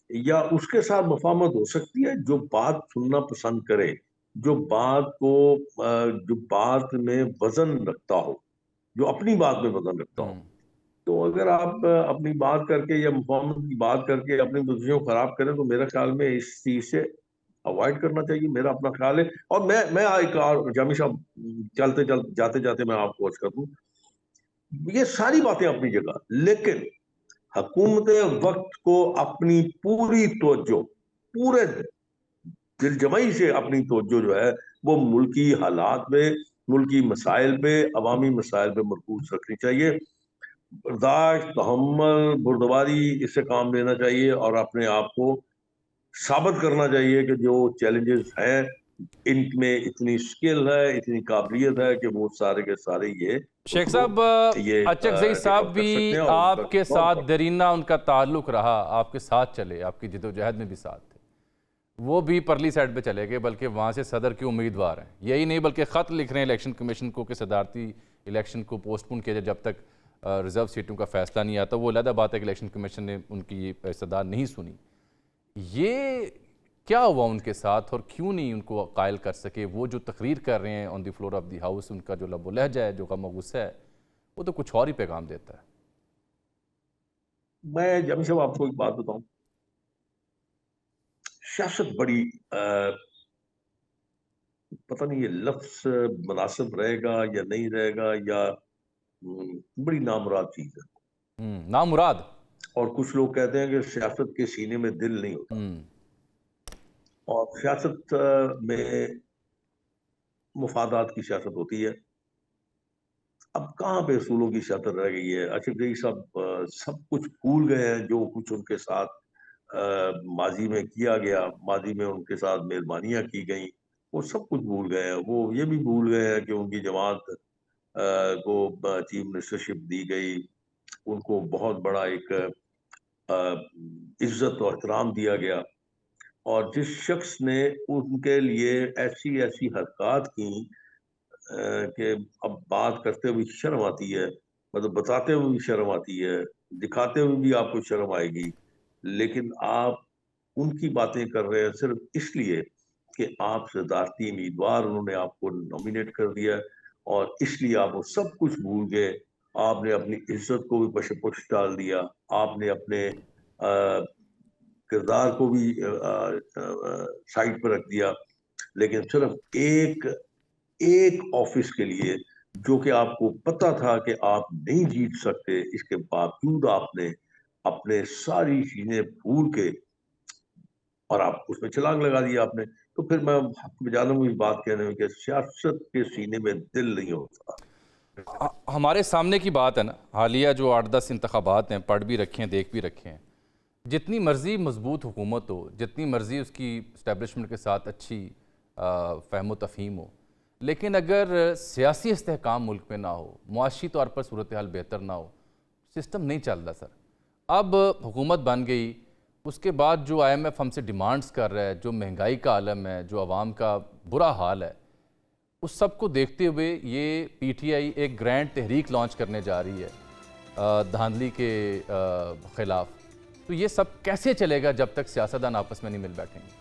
या उसके साथ मुफाहमत हो सकती है जो बात सुनना पसंद करे, जो बात को जो बात में वजन रखता हो, जो अपनी बात में वजन रखता हो। तो अगर आप अपनी बात करके या मुफाहमत की बात करके अपनी पोजीशन को खराब करें, तो मेरा ख्याल में इस चीज से अवॉइड करना चाहिए, मेरा अपना ख्याल है। और मैं एक और जामी साहब, जाते जाते मैं आपको अर्ज कर दूं, ये सारी बातें अपनी जगह, लेकिन हुकूमत वक्त को अपनी पूरी तवज्जो, पूरे दिलजमाई से अपनी तवज्जो जो है वो मुल्की हालात पे, मुल्की मसाइल पे, अवामी मसाइल पे मरकूज रखनी चाहिए। बर्दाश्त, तहम्मुल, बुर्दबारी इससे काम लेना चाहिए और अपने आप को साबित करना चाहिए कि जो चैलेंजेस हैं, इनमें इतनी स्किल है, इतनी काबिलियत है कि वो सारे के सारे ये शेख उसको साहब, अचकज़ई साहब टेकअप कर भी सकते हैं और उनका आपके बहुत साथ बड़ा दरीना उनका ताल्लुक रहा, आपके साथ चले, आपकी जिद्दोजहद में भी साथ थे। वो भी परली साइड पे चले गए, बल्कि वहाँ से सदर के उम्मीदवार हैं। यही नहीं बल्कि ख़त लिख रहे हैं इलेक्शन कमीशन को कि सदारती इलेक्शन को पोस्टपोन किया जाए जब तक रिजर्व सीटों का फैसला नहीं आता। वो अलग बात है कि इलेक्शन कमीशन ने उनकी इस्तदा नहीं सुनी। ये क्या हुआ उनके साथ और क्यों नहीं उनको कायल कर सके? वो जो तकरीर कर रहे हैं on the floor of the house, उनका जो लबो लहजा है, जो गम और गुस्सा है, वो तो कुछ और ही पैगाम देता है। मैं जमी साहब आपको एक बात बताऊं, सियासत बड़ी पता नहीं ये लफ्ज मुनासिब रहेगा या नहीं रहेगा या बड़ी नामुराद चीज है। नामुराद। और कुछ लोग कहते हैं कि सियासत के सीने में दिल नहीं होता और सियासत में मुफादात की सियासत होती है। अब कहाँ पे असूलों की सियासत रह गई है? अच्छा जी सब सब कुछ भूल गए हैं जो कुछ उनके साथ माजी में किया गया, माजी में उनके साथ मेहरबानियां की गई, वो सब कुछ भूल गए हैं। वो ये भी भूल गए हैं कि उनकी जमात को चीफ मिनिस्टरशिप दी गई, उनको बहुत बड़ा एक इज्जत और एहतराम दिया गया और जिस शख्स ने उनके लिए ऐसी ऐसी हरकत की कि अब बात करते हुए शर्म आती है, मतलब बताते हुए भी शर्म आती है, दिखाते हुए भी आपको शर्म आएगी। लेकिन आप उनकी बातें कर रहे हैं सिर्फ इसलिए कि आप सदारती उम्मीदवार उन्होंने आपको नॉमिनेट कर दिया है और इसलिए आप वो सब कुछ भूल गए। आपने अपनी इज्जत को भी पशे-पुश डाल दिया। आपने अपने किरदार को भी साइड पर रख दिया। लेकिन सिर्फ एक एक ऑफिस के लिए जो कि आपको पता था कि आप नहीं जीत सकते, इसके बावजूद आपने अपने सारी चीजें भूल के और आप उसमें छलांग लगा दिया आपने। तो फिर मैं हक में जानूँ इस बात कहने में कि सियासत के सीने में दिल नहीं होता। हमारे सामने की बात है ना, हालिया जो 8-10 इंतखाबात हैं, पढ़ भी रखे हैं, देख भी रखे हैं। जितनी मर्जी मजबूत हुकूमत हो, जितनी मर्जी उसकी इस्टेब्लिशमेंट के साथ अच्छी फ़हम तफ़हीम हो, लेकिन अगर सियासी इस्तेहकाम मुल्क में ना हो, मुआशी तौर पर सूरत हाल बेहतर ना हो, सिस्टम नहीं चल रहा सर। अब हुकूमत बन गई, उसके बाद जो IMF हमसे डिमांड्स कर रहा है, जो महंगाई का आलम है, जो आवाम का बुरा हाल है, उस सब को देखते हुए ये PTI एक ग्रैंड तहरीक लॉन्च करने जा रही है धांधली के ख़िलाफ़। तो ये सब कैसे चलेगा जब तक सियासतदान आपस में नहीं मिल बैठेंगे?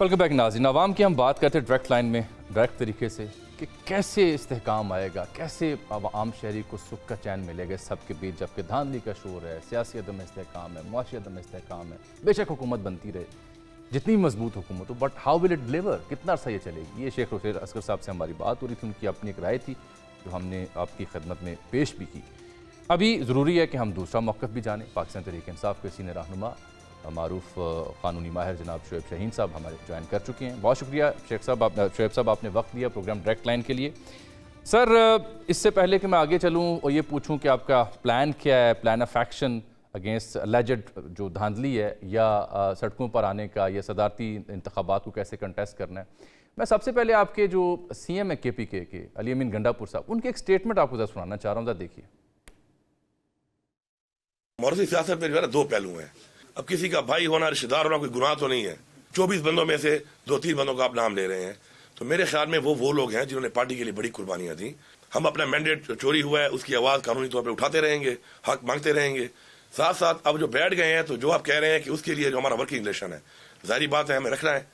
वेलकम बैक नाज़रीन। आवाम की हम बात करते हैं डायरेक्ट लाइन में, डायरेक्ट तरीके से, कि कैसे इस्तेहकाम आएगा, कैसे आम शहरी को सुख का चैन मिलेगा सबके बीच, जबकि धांधली का शोर है, सियासी अदम इस्तेहकाम है, मुआशी अदम इस्तेहकाम है। बेशक हुकूमत बनती रहे, जितनी मजबूत हुकूमत हो, but how will it deliver? कितना अर्सा ये चलेगी? ये शेख रुफेर असगर साहब से हमारी बात हो रही थी, उनकी अपनी एक राय थी जो हमने आपकी खिदमत में पेश भी की। अभी ज़रूरी है कि हम दूसरा मौक़िफ़ भी जानें। पाकिस्तान तहरीक-ए-इंसाफ के सीनियर रहनुमा मारूफ क़ानूनी माहिर जनाब शुएब शाहीन साहब हमारे ज्वाइन कर चुके हैं। बहुत शुक्रिया शेख साहब, शुएब साहब, आपने वक्त दिया प्रोग्राम डायरेक्ट लाइन के लिए। सर, इससे पहले कि मैं आगे चलूँ और ये पूछूँ कि आपका प्लान क्या है, plan of action against alleged जो धांधली है, या सड़कों पर आने का, या सदारती इंतखाबात को कैसे कंटेस्ट करना है। मैं सबसे पहले आपके जो CM है KPK के अली अमीन गंडापुर साहब, उनके एक स्टेटमेंट आपको ज़रा सुनाना चाह रहा हूँ, ज़रा देखिए। मौरूसी सियासत में जो है ना दो पहलू हैं। अब किसी का भाई होना, रिश्तेदार होना कोई गुनाह तो नहीं है। 24 बंदों में से 2-3 बंदों का आप नाम ले रहे हैं, तो मेरे ख्याल में वो लोग हैं जिन्होंने पार्टी के लिए बड़ी कुर्बानियां दी। हम अपना मैंडेट चोरी हुआ है उसकी आवाज कानूनी तौर पर उठाते रहेंगे, हक मांगते रहेंगे। साथ साथ अब जो बैठ गए हैं, तो जो आप कह रहे हैं कि उसके लिए जो हमारा वर्किंग रिलेशन है, जाहिर बात है हमें रखना है,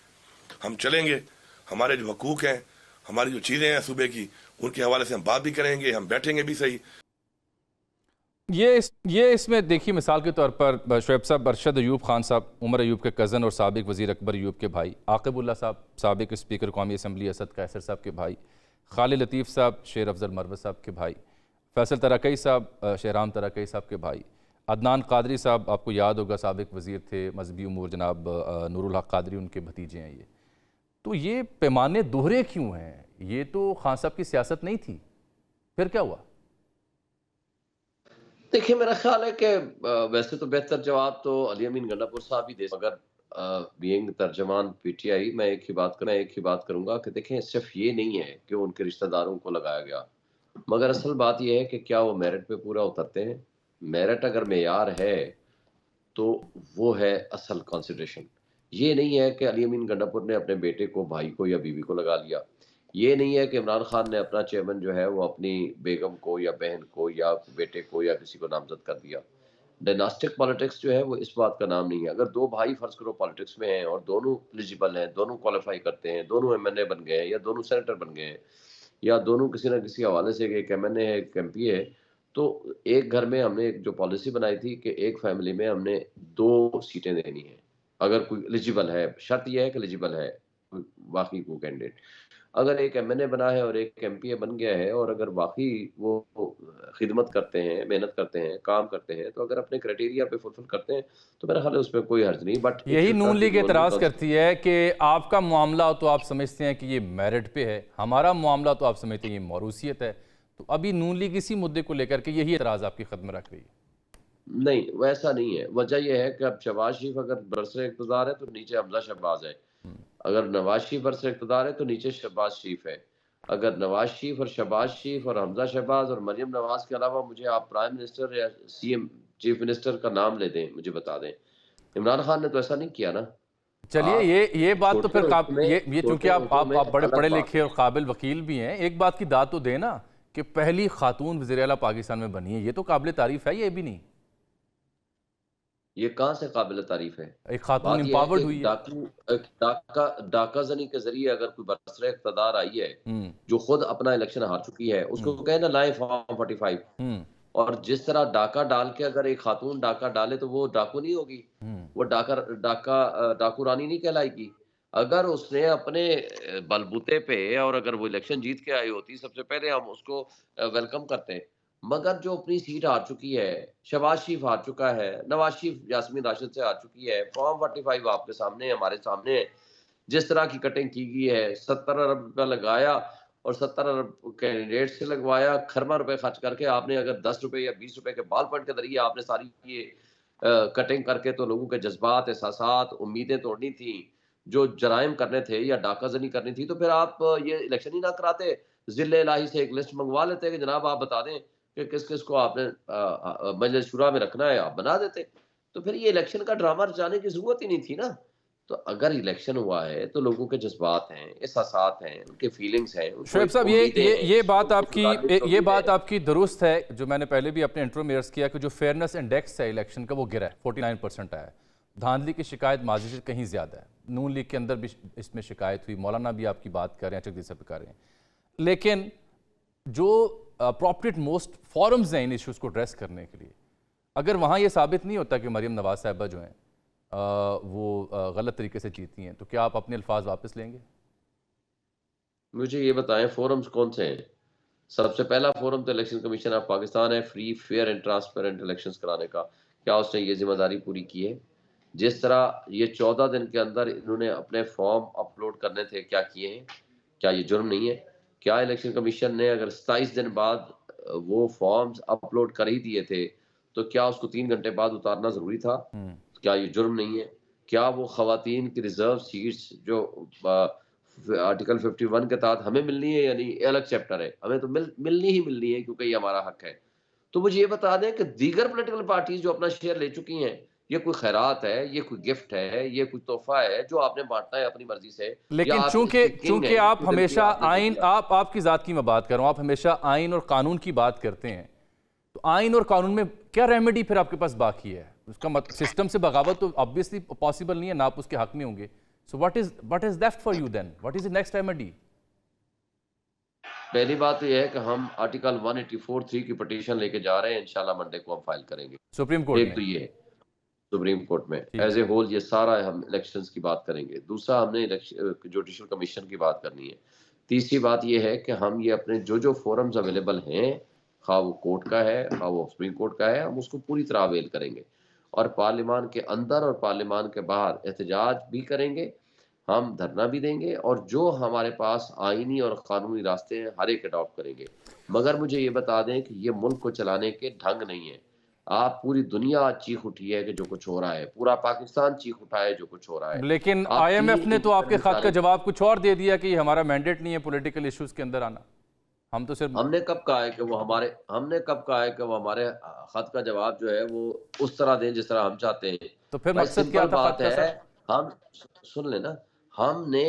हम चलेंगे। हमारे जो हकूक हैं, हमारी जो चीजें हैं सूबे की, उनके हवाले से हम बात भी करेंगे, हम बैठेंगे भी सही। ये इसमें देखिए, मिसाल के तौर पर शुएब साहब, अरशद अयूब खान साहब, उमर अयूब के कज़न और साबिक वज़ीर अकबर अयूब के भाई, आकिबुल्ला साहब, साबिक स्पीकर कौमी असम्बली असद कैसर साहब के भाई, खालिद लतीफ़ साहब, शेर अफजल मरवत साहब के भाई, फैसल तरकई साहब, शहराम तरकई साहब के भाई अदनान कादरी साहब, आपको याद होगा साबिक वज़ीर थे मजहबी उमूर, जनाब नूरुल हक कादरी उनके भतीजे हैं ये। तो ये पैमाने दोहरे क्यों हैं? ये तो खान साहब की सियासत नहीं थी, फिर क्या हुआ? देखिए, मेरा ख्याल है कि वैसे तो बेहतर जवाब तो अली अमीन गंडापुर साहब ही दे, मगर बीइंग तर्जमान पीटीआई मैं एक ही बात करूंगा कि देखें, सिर्फ ये नहीं है कि उनके रिश्तेदारों को लगाया गया, मगर असल बात यह है कि क्या वो मेरिट पे पूरा उतरते हैं। मेरिट अगर मेयार है तो वो है असल कंसिडरेशन। ये नहीं है कि अली अमीन गंडापुर ने अपने बेटे को, भाई को या बीवी को लगा लिया। ये नहीं है कि इमरान खान ने अपना चेयरमैन जो है वो अपनी बेगम को या बहन को या बेटे को या किसी को नामजद कर दिया। डायनास्टिक पॉलिटिक्स जो है वो इस बात का नाम नहीं है। अगर दो भाई फर्ज करो पॉलिटिक्स में हैं और दोनों एलिजिबल हैं, दोनों क्वालिफाई करते हैं, दोनों एमएनए बन गए हैं या दोनों सेनेटर बन गए हैं या दोनों किसी ना किसी हवाले से, एक एमएनए है एक एमपी है, तो एक घर में हमने एक जो पॉलिसी बनाई थी कि एक फैमिली में हमने 2 सीटें देनी है अगर कोई एलिजिबल है। शर्त यह है कि एलिजिबल है बाकी को कैंडिडेट। अगर एक एमएनए बना है और एक एमपीए बन गया है और अगर बाकी वो खिदमत करते हैं, मेहनत करते हैं, काम करते हैं, तो अगर अपने क्राइटेरिया पे फुलफिल करते हैं तो मेरा ख्याल है उसमें कोई हर्ज नहीं। बट यही नून लीग एतराज़ करती है कि आपका मामला तो आप समझते हैं कि ये मेरिट पे है, हमारा मामला तो आप समझते हैं ये मौरूसियत है। तो अभी नून लीग इसी मुद्दे को लेकर के यही एतराज़ आपकी खत्म रख रही है। नहीं, वैसा नहीं है। वजह यह है कि अब शहबाज शरीफ अगर बरसरे इक़्तिदार है तो नीचे हमजा शहबाज है, अगर नवाज शरीफ बरसरे इक़्तिदार है तो नीचे शहबाज शरीफ है। अगर नवाज शरीफ और शहबाज शरीफ और हमजा शहबाज और मरियम नवाज के अलावा मुझे आप प्राइम मिनिस्टर या सीएम चीफ मिनिस्टर का नाम ले दें, मुझे बता दें। इमरान खान ने तो ऐसा नहीं किया ना। चलिए, ये बात तो फिर ये चूंकि आप बड़े पढ़े लिखे और काबिल वकील भी हैं, एक बात की दाद तो देना कि पहली खातून वज़ीर आला पाकिस्तान में बनी है, ये तो काबिल तारीफ है। ये भी नहीं, ये कहाँ से काबिल तारीफ है? एक खातून एम्पावर्ड हुई है। डाका जनी के जरिए अगर कोई बरसरे इक़्तिदार आई है जो खुद अपना इलेक्शन हार चुकी है, उसको कहे ना लाए फॉर्म 45। और जिस तरह डाका डाल के अगर एक खातून डाका डाले तो वो डाकू नहीं होगी, वो डाकू रानी नहीं कहलाएगी। अगर उसने अपने बलबूते पे और अगर वो इलेक्शन जीत के आई होती, सबसे पहले हम उसको वेलकम करते हैं। मगर जो अपनी सीट हार चुकी है, शहबाज शरीफ हार चुका है, नवाज शरीफ यास्मीन राशिद से हार चुकी है, फॉर्म 45 आपके सामने, हमारे सामने है। जिस तरह की कटिंग की गई है, 70 अरब रुपया लगाया और 70 अरब कैंडिडेट से लगवाया, खरबा रुपए खर्च करके आपने अगर 10 रुपए या 20 रुपए के बाल पॉइंट के जरिए आपने सारी ये कटिंग करके तो लोगों के जज्बात, एहसासात, उम्मीदें तोड़नी थी, जो जराइम करने थे या डाकाजनी करनी थी, तो फिर आप ये इलेक्शन ही ना कराते, ज़िले इलाही से एक लिस्ट मंगवा लेते कि जनाब आप बता दें कि किस किस को आपने मजलिस शुरा में रखना है, आप बना देते। तो फिर ये इलेक्शन का ड्रामा जाने की जरूरत ही नहीं थी ना। तो अगर इलेक्शन हुआ है तो लोगों के जज्बात हैं, एहसासात हैं, उनके फीलिंग्स हैं। शोएब साहब, ये बात आपकी दुरुस्त है। जो मैंने पहले भी अपने इंट्रो में अर्ज किया कि जो फेयरनेस इंडेक्स है इलेक्शन का वो गिरा है, 49% आया है। धांधली की शिकायत माजी से कहीं ज़्यादा है। नून लीग के अंदर भी इसमें शिकायत हुई, मौलाना भी आपकी बात कर रहे हैं, चकदी साहब कर रहे हैं। लेकिन जो अप्रोप्रिएट मोस्ट फॉरम्स हैं इन इश्यूज़ को एड्रेस करने के लिए, अगर वहाँ ये साबित नहीं होता कि मरियम नवाज साहिबा जो हैं वो गलत तरीके से जीती हैं, तो क्या आप अपने अल्फाज वापस लेंगे? मुझे ये बताएं फोरम्स कौन से हैं? सबसे पहला फोरम तो इलेक्शन कमीशन ऑफ पाकिस्तान है, free fair and transparent elections कराने का। क्या उसने ये जिम्मेदारी पूरी की है? जिस तरह ये 14 दिन के अंदर इन्होंने अपने फॉर्म अपलोड करने थे, क्या किए हैं? क्या ये जुर्म नहीं है? क्या इलेक्शन कमीशन ने अगर 27 दिन बाद वो फॉर्म्स अपलोड कर ही दिए थे तो क्या उसको 3 घंटे बाद उतारना जरूरी था? क्या ये जुर्म नहीं है? क्या वो खवातीन की रिजर्व सीट्स जो आर्टिकल 51 के तहत हमें मिलनी है, यानी अलग चैप्टर है, हमें तो मिलनी ही मिलनी है क्योंकि ये हमारा हक है। तो मुझे ये बता दें कि दीगर पॉलिटिकल पार्टीज जो अपना शेयर ले चुकी हैं, ये कोई खैरात है, ये कोई गिफ्ट है, ये कोई तोहफा है जो आपने बांटना है अपनी मर्जी से। लेकिन चूंकि आप हमेशा आइन, आपकी जात की मैं बात कर रहा हूं, आप हमेशा आइन और कानून की बात करते हैं, तो आइन और कानून में क्या रेमेडी फिर आपके पास बाकी है? उसका मतलब सिस्टम से बगावत तो ऑब्वियसली पॉसिबल नहीं है, ना आप उसके हक में होंगे। So what is left for you then? What is the next remedy? पहली बात तो यह है कि हम आर्टिकल 184(3) की पिटीशन लेके जा रहे हैं, इंशाल्लाह मंडे को हम फाइल करेंगे सुप्रीम कोर्ट में। एक तो ये है सुप्रीम कोर्ट में एज ए होल, ये सारा हम इलेक्शंस की बात करेंगे। दूसरा, हमने जुडिशल कमीशन की बात करनी है। तीसरी बात ये है कि हम ये अपने जो फोरम्स अवेलेबल हैं, खा वो कोर्ट का है, खा वो सुप्रीम कोर्ट का है, हम उसको पूरी तरह अवेल करेंगे और पार्लियामान के अंदर और पार्लियामान के बाहर एहतजाज भी करेंगे, हम धरना भी देंगे और जो हमारे पास आईनी और कानूनी रास्ते हैं हर एक अडॉप्ट करेंगे। मगर मुझे ये बता दें कि ये मुल्क को चलाने के ढंग नहीं है। आप पूरी दुनिया चीख उठी है कि जो कुछ हो रहा है, पूरा पाकिस्तान चीख उठा है जो कुछ हो रहा है। लेकिन आप आईएमएफ ने तो आपके खत का इंटरनेशनल जवाब कुछ और दे दिया कि हमारा मैंडेट नहीं है पॉलिटिकल इश्यूज के अंदर आना। हम तो सिर्फ हमने कब कहा है कि वो हमारे खत का जवाब जो है वो उस तरह दें जिस तरह हम चाहते हैं। तो फिर भाई मकसद क्या सिंपल था बात खत का है, सर? हम सुन लेना, हमने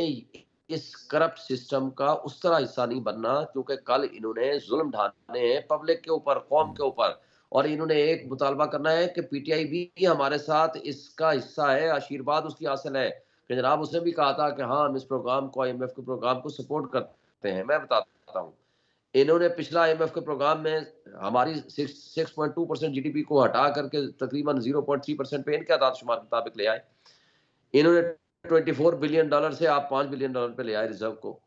इस करप्ट सिस्टम का उस तरह हिस्सा नहीं बनना क्योंकि कल इन्होंने जुल्म ढाने हैं पब्लिक के ऊपर, कौम के ऊपर, और इन्होंने एक मुतालबा करना है कि पीटीआई भी हमारे साथ इसका हिस्सा है, आशीर्वाद उसकी हासिल है कि जनाब उसने भी कहा था कि हाँ हम इस प्रोग्राम को, आईएमएफ के प्रोग्राम को सपोर्ट करते हैं। मैं बताता हूँ, इन्होंने पिछला आईएमएफ के प्रोग्राम में हमारी 6.2% जीडीपी को हटा करके तकरीबन 0.3% पे इनके आदाद शुमार के मुताबिक ले आए। इन्होंने $24 बिलियन से आप $5 बिलियन पे ले आए रिजर्व को।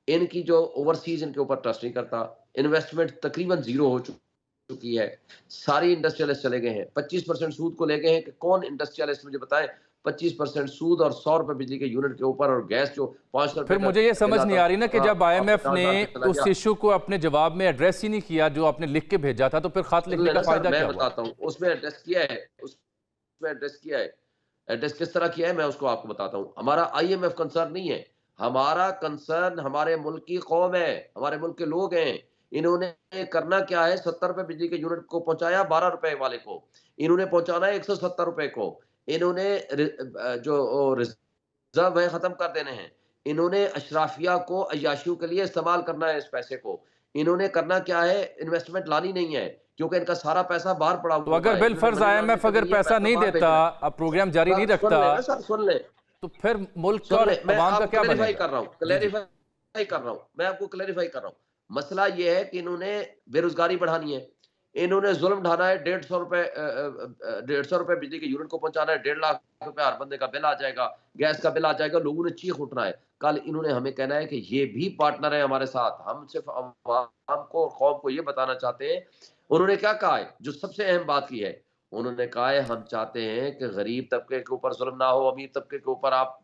इनकी जो ओवरसीज इनके ऊपर ट्रस्ट नहीं करता, इन्वेस्टमेंट तकरीबन जीरो हो चुकी है, सारी इंडस्ट्रियलिस्ट चले गए हैं, 25% सूद को ले गए हैं कि कौन इंडस्ट्रियलिस्ट मुझे बताएं, 25% सूद और 100 रुपए बिजली के यूनिट के ऊपर और गैस जो 500 रुपए। फिर मुझे ये समझ नहीं आ रही ना कि जब आईएमएफ ने उस इशू को अपने जवाब में एड्रेस ही नहीं किया जो आपने लिख के भेजा था, तो फिर खत लिखने का फायदा क्या हुआ? मैं बताता हूँ, उसमें एड्रेस किया है, एड्रेस किस तरह किया है मैं उसको आपको बताता हूँ। हमारा आईएमएफ कंसर्न नहीं है, हमारा कंसर्न हमारे मुल्क की कौम है, हमारे मुल्क के लोग हैं। इन्होंने करना क्या है, 70 रुपए बिजली के यूनिट को पहुंचाया 12 रुपए वाले को, इन्होंने पहुंचाना है 170 रुपए को। इन्होंने जो रिजर्व है खत्म कर देने हैं, इन्होंने अशराफिया को अय्याशियों के लिए इस्तेमाल करना है इस पैसे को। इन्होंने करना क्या है, इन्वेस्टमेंट लानी नहीं है क्योंकि इनका सारा पैसा बाहर पड़ा हुआ है। तो अगर बिल फर्ज आईएमएफ अगर पैसा नहीं देता, अब प्रोग्राम जारी नहीं रखता, सुन ले, तो फिर मुल्क और अवाम का क्या बनेगा? क्लैरिफाई कर रहा हूँ, मैं आपको क्लैरिफाई कर रहा हूँ। मसला ये है कि इन्होंने बेरोजगारी बढ़ानी है, इन्होंने जुल्म ढाना है, 150 रुपए बिजली के यूनिट को पहुंचाना है, 1.5 लाख रुपए हर बंदे का बिल आ जाएगा, गैस का बिल आ जाएगा, लोगों ने चीख उठना है। कल इन्होंने हमें कहना है कि ये भी पार्टनर है हमारे साथ, हम सिर्फ अवाम को, कौम को ये बताना चाहते हैं। उन्होंने क्या कहा है, जो सबसे अहम बात की है, उन्होंने कहा है हम चाहते हैं कि गरीब तबके के ऊपर जुल्म ना हो, अमीर तबके के ऊपर आप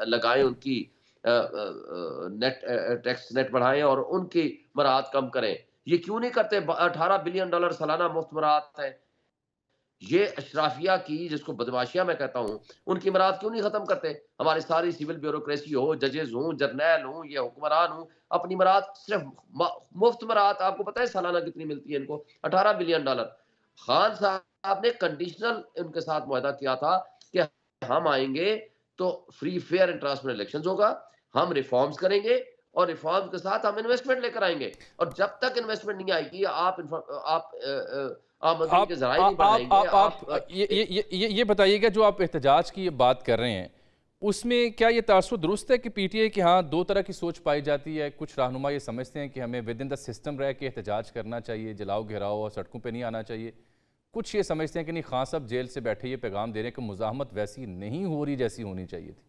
लगाएं, उनकी नेट टैक्स नेट बढ़ाएं और उनकी मराहत कम करें। ये क्यों नहीं करते? $18 बिलियन सालाना मुफ्त मराहत है। ये अशराफिया की, जिसको बदमाशिया मैं कहता हूँ, उनकी मराहत क्यों नहीं खत्म करते? हमारी सारी सिविल ब्यूरोक्रेसी हो, जजेस हो, जर्नैल हो, ये हुक्मरान हो, अपनी मराहत सिर्फ मुफ्त मराहत, आपको पता है सालाना कितनी मिलती है इनको? $18 बिलियन। खान साहब ने कंडीशनल उनके साथ मुआहदा किया था कि हम आएंगे तो free fair and transparent elections होगा, हम रिफॉर्म्स करेंगे और रिफॉर्म्स के साथ हम इन्वेस्टमेंट लेकर आएंगे। और जब तक इन्वेस्टमेंट नहीं आएगी, आप आमदनी के ज़राए नहीं बढ़ाएंगे। ये बताइएगा, जो आप एहतजाज की ये बात कर रहे हैं, उसमें क्या ये तासुर दुरुस्त है कि पीटीआई की हाँ दो तरह की सोच पाई जाती है? कुछ रहनुमा ये समझते हैं कि हमें विद इन द सिस्टम रह के एहतजाज करना चाहिए, जलाओ घेराओ और सड़कों पे नहीं आना चाहिए। कुछ ये समझते हैं कि नहीं, खान साहब जेल से बैठे ये पैगाम दे रहे हैं कि मुजाहमत वैसी नहीं हो रही जैसी होनी चाहिए थी।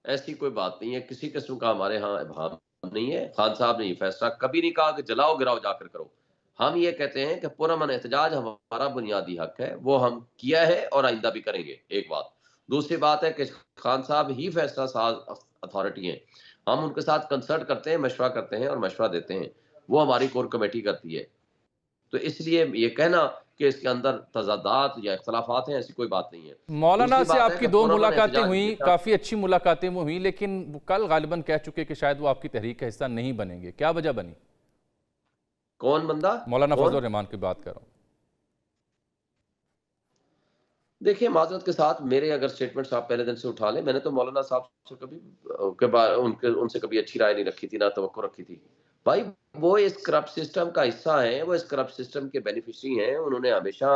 ऐसी कोई बात नहीं है, किसी किस्म का हमारे यहाँ इब्हाम नहीं है। खान साहब ने ये फैसला कभी नहीं कहा कि जलाओ गिराओ जाकर करो। हम ये कहते हैं कि पुरअमन एहतजाज हमारा बुनियादी हक है, वो हम किया है और आइंदा भी करेंगे। एक बात। दूसरी बात है कि खान साहब ही फैसला साज अथॉरिटी हैं, हम उनके साथ कंसल्ट करते हैं, मशवरा करते हैं और मशवरा देते हैं, वो हमारी कोर कमेटी करती है। तो इसलिए ये कहना कि इसके अंदर तजादात या इख्तलाफात हैं, ऐसी कोई बात नहीं है। मौलाना से आपकी दो मुलाकातें हुई, काफ़ी अच्छी मुलाकातें वो हुई, लेकिन वो कल गालिबन कह चुके कि शायद वो आपकी तहरीक का हिस्सा नहीं बनेंगे। क्या वजह बनी? कौन बंदा? मौलाना फजल रहमान की बात कर रहा हूँ। देखिए, माजरत के साथ मेरे अगर स्टेटमेंट्स आप पहले दिन से उठा लें, मैंने तो मौलाना साहब से कभी उनसे कभी अच्छी राय नहीं रखी थी, ना तवक्को रखी थी। भाई वो इस करप्ट सिस्टम का हिस्सा है, वो इस करप्ट सिस्टम के बेनिफिशरी हैं। उन्होंने हमेशा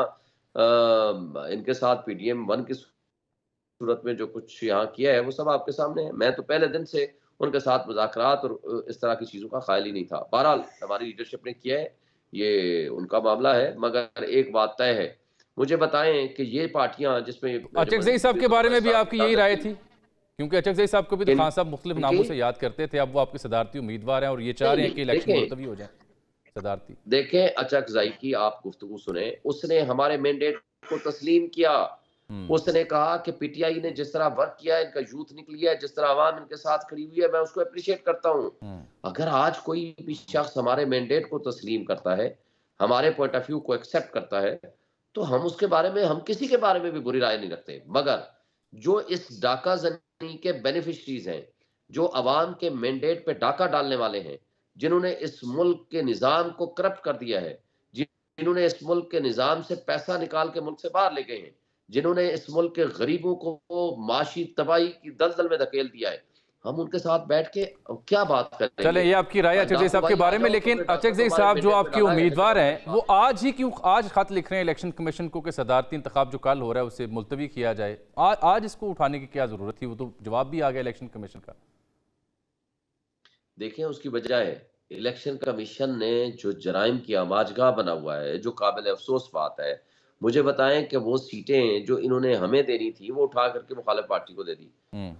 इनके साथ पीडीएम 1 की सूरत में जो कुछ यहाँ किया है वो सब आपके सामने है। मैं तो पहले दिन से उनके साथ मुज़ाकरात और इस तरह की चीज़ों का ख्याल ही नहीं था। बहरहाल हमारी लीडरशिप ने किया है, ये उनका मामला है। मगर एक बात तय है, मुझे बताएं कि ये पार्टियां जिसमें अचकज़ई साहब के बारे में भी आपकी यही राय थी? क्योंकि अचकज़ई साहब को भी तो खान साहब मुख्तलिफ नामों से याद करते थे, अब वो आपके सदारती उम्मीदवार हैं और ये चाह रहे हैं कि इलेक्शन मुलतवी हो जाए। सदारती? देखें, अचकज़ाई की आप गुफ्तगू सुने, उसने हमारे मैंडेट को तस्लीम किया। उसने कहा कि पीटीआई ने जिस तरह वर्क किया है, इनका यूथ निकली है, जिस तरह आवाम इनके साथ खड़ी हुई है, मैं उसको एप्रिशिएट करता हूँ। अगर आज कोई भी शख्स हमारे मैंडेट को तस्लीम करता है, हमारे पॉइंट ऑफ व्यू को एक्सेप्ट करता है, तो हम उसके बारे में, हम किसी के बारे में भी बुरी राय नहीं रखते। मगर जो इस डाका ज़नी के बेनिफिशरीज़ हैं, जो अवाम के मैंडेट पे डाका डालने वाले हैं, जिन्होंने इस मुल्क के निज़ाम को करप्ट कर दिया है, जिन्होंने इस मुल्क के निज़ाम से पैसा निकाल के मुल्क से बाहर ले गए हैं, जिन्होंने इस मुल्क के गरीबों को माशी तबाही की दलदल में धकेल दिया है, हम उनके साथ बैठ के क्या बात करेंगे? चलें, ये आपकी राय अचकज़ई साहब के बारे में, लेकिन अचकज़ई साहब जो आपके उम्मीदवार हैं वो आज ही क्यों आज खत लिख रहे हैं इलेक्शन कमीशन को कि सदारती इंतखाब जो कल हो रहा है उसे मुलतवी किया जाए? आज इसको उठाने की क्या ज़रूरत थी? वो तो जवाब भी आ गया इलेक्शन कमीशन का। देखें, उसकी बजाय इलेक्शन कमीशन ने जो जराइम की आमाजगाह बना हुआ है, जो काबिल अफसोस बात है, मुझे बताएं कि वो सीटें जो इन्होंने हमें देनी थी वो उठा करके मुखालिफ पार्टी को दे दी,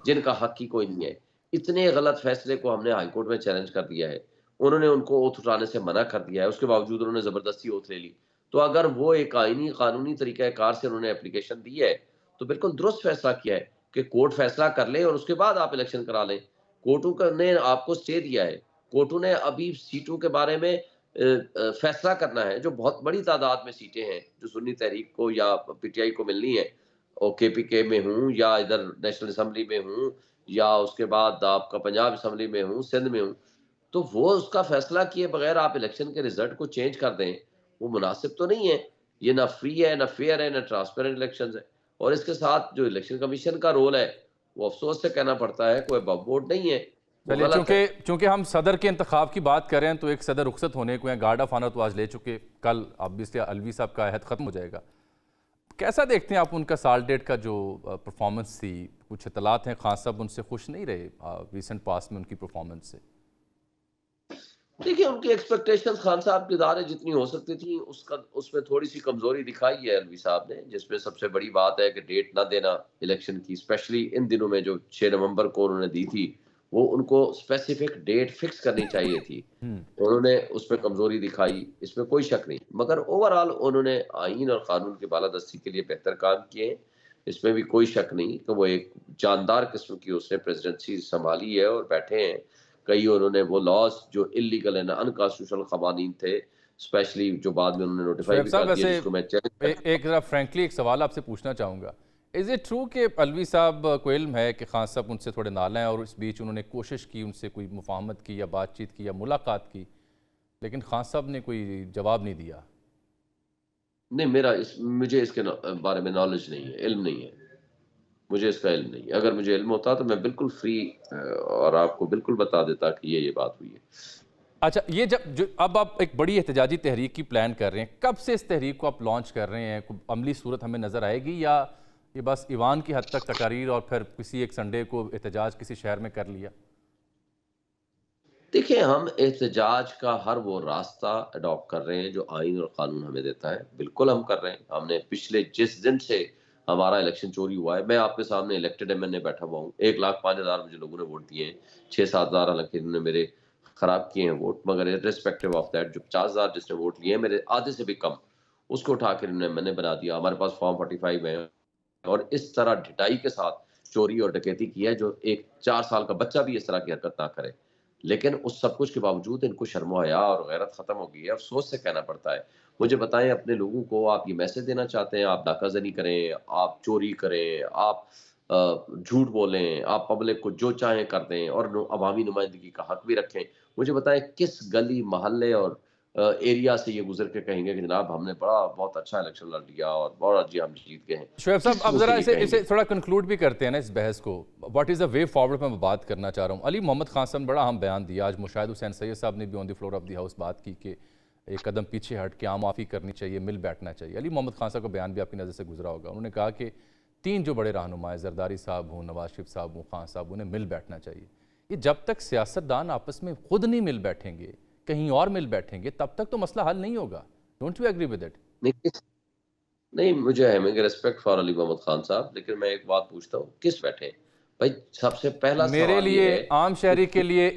जिनका हक ही कोई नहीं है। इतने गलत फैसले को हमने हाई कोर्ट में चैलेंज कर दिया है, उन्होंने उनको ओथ उठाने से मना कर दिया है, उसके बावजूद उन्होंने जबरदस्ती ओथ ले ली। तो अगर वो एक आईनी कानूनी तरीक़ाकार से उन्होंने एप्लीकेशन दी है, तो बिल्कुल दुरुस्त फैसला किया है कि कोर्ट फैसला कर ले और उसके बाद आप इलेक्शन करा लें। कोर्टों ने आपको स्टे दिया है, कोर्टों ने अभी सीटों के बारे में फैसला करना है, जो बहुत बड़ी तादाद में सीटें हैं जो सुन्नी तहरीक को या पीटीआई को मिलनी है, और केपीके में हूँ या इधर नेशनल असम्बली में हूँ या उसके बाद आपका पंजाब असम्बली में हूँ, सिंध में हूँ, तो वो उसका फैसला किए बगैर आप इलेक्शन के रिजल्ट को चेंज कर दें, वो मुनासिब तो नहीं है। ये ना फ्री है, ना फेयर है, ना ट्रांसपेरेंट इलेक्शन है। और इसके साथ जो इलेक्शन कमीशन का रोल है, वो अफसोस से कहना पड़ता है, कोई बोर्ड नहीं है। चलिए, चूंकि हम सदर के इंतखाब की बात कर रहे हैं तो एक सदर रुखसत होने को है, गार्ड ऑफ ऑनर तो आज ले चुके, कल ऑब्वियसली अलवी साहब का अहद ख़त्म हो जाएगा। कैसा देखते हैं आप उनका साल डेट का जो परफॉर्मेंस थी? कुछ इतलात हैं खान साहब उनसे खुश नहीं रहे रिसेंट पास में उनकी परफॉर्मेंस से? देखिए, उनकी एक्सपेक्टेशंस खान साहब के दायरे जितनी हो सकती थी उसमें थोड़ी सी कमजोरी दिखाई है अलवी साहब ने, जिसमें सबसे बड़ी बात है कि डेट ना देना इलेक्शन की, स्पेशली इन दिनों में जो 6 नवंबर को उन्होंने दी थी, वो उनको स्पेसिफिक डेट फिक्स करनी चाहिए थी। उन्होंने उसमें कमजोरी दिखाई, इसमें कोई शक नहीं, मगर ओवरऑल उन्होंने आईन और कानून की बालादस्ती के लिए बेहतर काम किए, इसमें भी कोई शक नहीं कि वो एक जानदार किस्म की उसने प्रेसिडेंसी संभाली है और बैठे हैं। कई उन्होंने वो लॉज जो इलीगल एंड अनकॉन्स्टिट्यूशनल क़वानीन थे, स्पेशली जो बाद में उन्होंने नोटिफाई भी कर दिया, जिसको मैं चैलेंज एक जरा फ्रैंकली एक सवाल आपसे पूछना चाहूँगा, इज़ इट ट्रू कि अलवी साहब को इल्म है कि खान साहब उनसे थोड़े नाला हैं और इस बीच उन्होंने कोशिश की उनसे कोई मुफाहमत की या बातचीत की या मुलाकात की, लेकिन खान साहब ने कोई जवाब नहीं दिया? नहीं, मुझे इसके बारे में नॉलेज नहीं है, इल्म नहीं है, मुझे इसका इल्म नहीं है। अगर मुझे इल्म होता तो मैं बिल्कुल फ्री और आपको बिल्कुल बता देता कि ये बात हुई है। अच्छा, ये अब आप एक बड़ी एहतजाजी तहरीक की प्लान कर रहे हैं, कब से इस तहरीक को आप लॉन्च कर रहे हैं? कोई अमली सूरत हमें नज़र आएगी या ये बस ईवान की हद तक तकारीर और फिर किसी एक संडे को एहतजाज किसी शहर में कर लिया? देखिए, हम एहतजाज का हर वो रास्ता अडॉप्ट कर रहे हैं जो आइन और कानून हमें देता है, बिल्कुल हम कर रहे हैं। हमने पिछले जिस दिन से हमारा इलेक्शन चोरी हुआ है, मैं आपके सामने इलेक्टेड एमएनए बैठा हुआ हूँ, 1,05,000 मुझे लोगों ने वोट दिए हैं, 6-7 हज़ार हालांकि इन्होंने मेरे खराब किए हैं वोट, मगर इर्रिस्पेक्टिव ऑफ दैट जो 50,000 जिसने वोट लिए हैं, मेरे आधे से भी कम, उसको उठा कर इन्होंने एमएनए बना दिया। हमारे पास फॉर्म 45 है और इस तरह ढिठाई के साथ चोरी और डकैती की है जो एक 4 साल का बच्चा भी इस तरह की हरकत ना करे। लेकिन उस सब कुछ के बावजूद इनको शर्म-ओ-हया और गैरत खत्म हो गई है, अफसोस से कहना पड़ता है। मुझे बताएं, अपने लोगों को आप ये मैसेज देना चाहते हैं, आप डाकाज़नी करें, आप चोरी करें, आप झूठ बोलें, आप पब्लिक को जो चाहें कर दें और अवामी नुमाइंदगी का हक भी रखें। मुझे बताएं, किस गली मोहल्ले और एरिया से ये गुजर के कहेंगे कि जनाब हमने बहुत अच्छा इलेक्शन लड़ लिया और बहुत जी हम जीत गए हैं? शोएब साहब, अब जरा इसे थोड़ा कंक्लूड भी करते हैं ना इस बहस को। What is the way forward मैं बात करना चाह रहा हूँ। अली मोहम्मद खान साहब ने बड़ा अहम बयान दिया, आज मुशाहिद हुसैन सैयद साहब ने भी on the floor of the house बात की कि एक कदम पीछे हट के आम माफ़ी करनी चाहिए, मिल बैठना चाहिए। अली मोहम्मद खान साहब का बयान भी आपकी नज़र से गुजरा होगा, उन्होंने कहा कि 3 जो बड़े रहनुमा जरदारी साहब हों, नवाज शरीफ साहब हों, खान साहब, उन्हें मिल बैठना चाहिए। ये जब तक सियासतदान आपस में खुद नहीं मिल बैठेंगे, कहीं और मिल बैठेंगे, तब तक तो मसला हल नहीं होगा। Don't you agree with it? नहीं, मुझे है मेरी रिस्पेक्ट फॉर अली मोहम्मद खान साहब, लेकिन मैं एक बात पूछता हूँ, किस बैठे? भाई सबसे पहला मेरे सवाल लिए, ये है आम शहरी के कि लिए,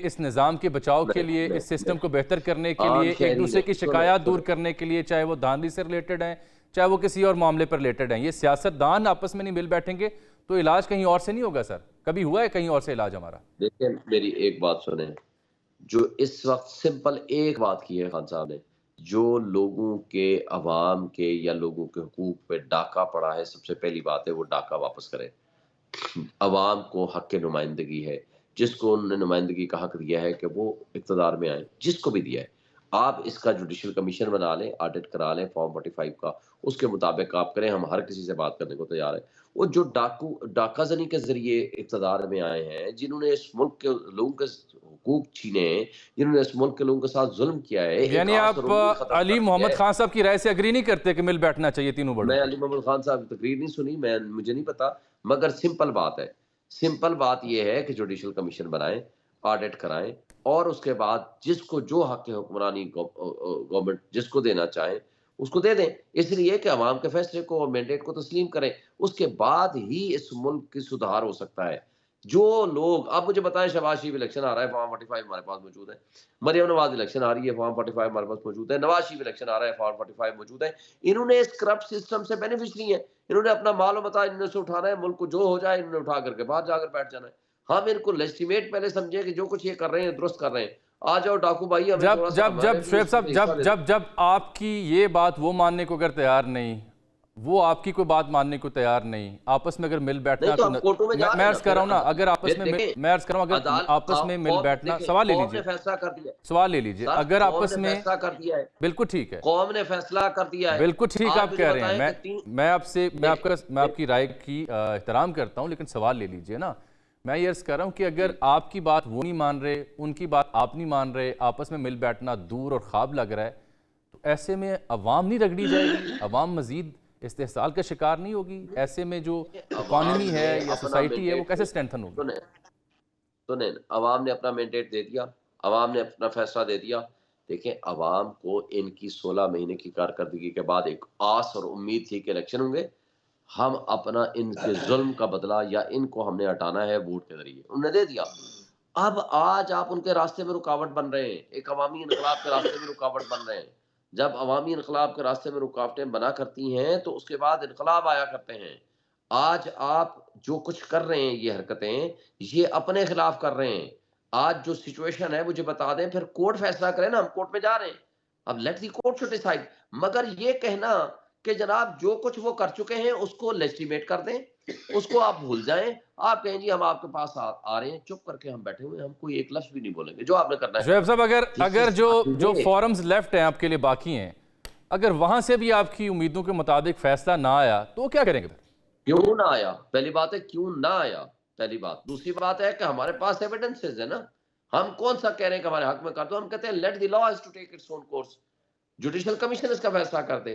इस निज़ाम के बचाव के लिए, नहीं, इस सिस्टम को बेहतर करने के आम लिए, एक शहरी दूसरे नहीं, की शिकायत दूर करने के लिए, चाहे वो धांधली से रिलेटेड हैं, चाहे वो किसी और मामले पर रिलेटेड हैं, ये सियासतदान आपस में नहीं मिल बैठेंगे तो इलाज कहीं और से नहीं होगा सर? कभी हुआ है कहीं और से इलाज हमारा? देखिए मेरी एक बात सुने, जो इस वक्त सिंपल एक बात की है खान साहब ने, जो लोगों के, अवाम के या लोगों के हुकूक पे डाका पड़ा है, सबसे पहली बात है वो डाका वापस करें। अवाम को हक की नुमाइंदगी है, जिसको उन्होंने नुमाइंदगी का हक दिया है कि वो इक़्तिदार में आए, जिसको भी दिया है, आप इसका जुडिशल कमीशन बना लें, ऑडिट करा लें फॉर्म 45 का, उसके मुताबिक आप करें, हम हर किसी से बात करने को तैयार हैं। वो जो डाकाज़नी के ज़रिए इक़्तिदार में आए हैं, जिन्होंने इस मुल्क के लोगों के हुकूक छीने हैं, जिन्होंने इस मुल्क के लोगों के साथ ज़ुल्म किया है, एक यानी आस आप और उम्मीद खत्म अली कर दी मोहम्मद है। खान साहब की राय से एग्री नहीं करते कि मिल बैठना चाहिए तीनों बड़ों मैं को? अली मोहम्मद खान साहब की तकरीर नहीं सुनी, मुझे नहीं पता, मगर सिंपल बात है, सिंपल बात यह है कि जुडिशल कमीशन बनाएं, ऑडिट कराएं और उसके बाद जिसको जो हक हुक्मरानी गवर्नमेंट जिसको देना चाहे उसको दे दें, इसलिए कि अवाम के फैसले को और मैंडेट को तस्लीम करें, उसके बाद ही इस मुल्क की सुधार हो सकता है। जो लोग, आप मुझे बताएं, शहबाज शरीफ इलेक्शन आ रहा है, फॉर्म 45 हमारे पास मौजूद है, मरियम नवाज इलेक्शन आ रही है, फॉर्म 45 हमारे पास मौजूद है, नवाज शरीफ इलेक्शन आ रहा है, फॉर्म 45 मौजूद है। इन्होंने इस करप्ट सिस्टम से बेनिफिशरी है, इन्होंने अपना माल मता इन्होंने से उठाना है, मुल्क को जो हो जाए इन्होंने उठा करके बाहर जाकर बैठ जाना है। हम इनको लेजिटिमेट पहले समझे कि जो कुछ ये कर रहे हैं दुरुस्त कर रहे हैं। आ जाओ डाकू भाई, हमें जब थोड़ा सा जब हमारे जब भी शुएब उसमें साहब, हिस्सा जब ले जब जब आपकी ये बात वो मानने को अगर तैयार नहीं, वो आपकी कोई बात मानने को तैयार नहीं, आपस में अगर मिल बैठना, नहीं तो हम कोर्टों में जा रहे मैं हैं अर्ज कर रहा हूँ ना, अगर आपस में देखें, मैं अर्ज कर रहा हूँ अगर आपस में मिल बैठना, सवाल ले कौम ने लीजिए, फैसला कर दिया है। सवाल ले लीजिए, सर, अगर कौम आपस ने में, फैसला कर दिया है, बिल्कुल ठीक है, कौम ने फैसला कर दिया है। बिल्कुल ठीक आज आप मुझे कह रहे हैं, बताएं कि मैं आपसे, मैं आपकी राय की एहतराम करता हूँ, लेकिन सवाल ले लीजिए ना। मैं ये अर्ज कर रहा हूँ कि अगर आपकी बात वो नहीं मान रहे, उनकी बात आप नहीं मान रहे, आपस में मिल बैठना दूर और ख्वाब लग रहा है, तो ऐसे में अवाम नहीं रगड़ी जाएगी, अवाम मजीद इस्तेहसाल का शिकार नहीं होगी? ऐसे में जो इकॉनमी है या सोसाइटी है वो कैसे स्ट्रेंथन होगी? सुने, अवाम ने अपना मैंडेट दे दिया, अवाम ने अपना फैसला दे दिया। देखें, अवाम को इनकी 16 महीने की कारकर्दगी के बाद एक आस और उम्मीद थी कि इलेक्शन होंगे, हम अपना इनके जुल्म का बदला या इनको हमने हटाना है वोट के जरिए, उन्होंने दे दिया। अब आज आप उनके रास्ते में रुकावट बन रहे हैं, एक अवामी इनकलाब के रास्ते में रुकावट बन रहे हैं। जब अवामी इनकलाब के रास्ते में रुकावटें बना करती हैं तो उसके बाद इनकलाब आया करते हैं। आज आप जो कुछ कर रहे हैं, ये हरकतें, ये अपने खिलाफ कर रहे हैं। आज जो सिचुएशन है मुझे बता दें, फिर कोर्ट फैसला करे ना, हम कोर्ट में जा रहे हैं, अब let the court to decide. मगर ये कहना कि जनाब जो कुछ वो कर चुके हैं उसको लेजिटिमेट कर दें, उसको आप भूल जाएं, आप कहें जी हम आपके पास आ रहे हैं, चुप करके हम बैठे हुए हैं, हम कोई एक लफ्ज भी नहीं बोलेंगे, जो आपने करना है। शुएब साहब, अगर जो फॉरम्स लेफ्ट हैं आपके लिए बाकी हैं, अगर वहां से भी आपकी उम्मीदों के मुताबिक फैसला ना आया तो क्या करेंगे? क्यों ना आया? पहली बात है क्यों ना आया, पहली बात। दूसरी बात है कि हमारे पास एविडेंसेस है ना, हम कौन सा कह रहे हैं कि हमारे हक में कर दो, हम कहते हैं let the law has to take its own course, judicial commission इसका फैसला कर दे,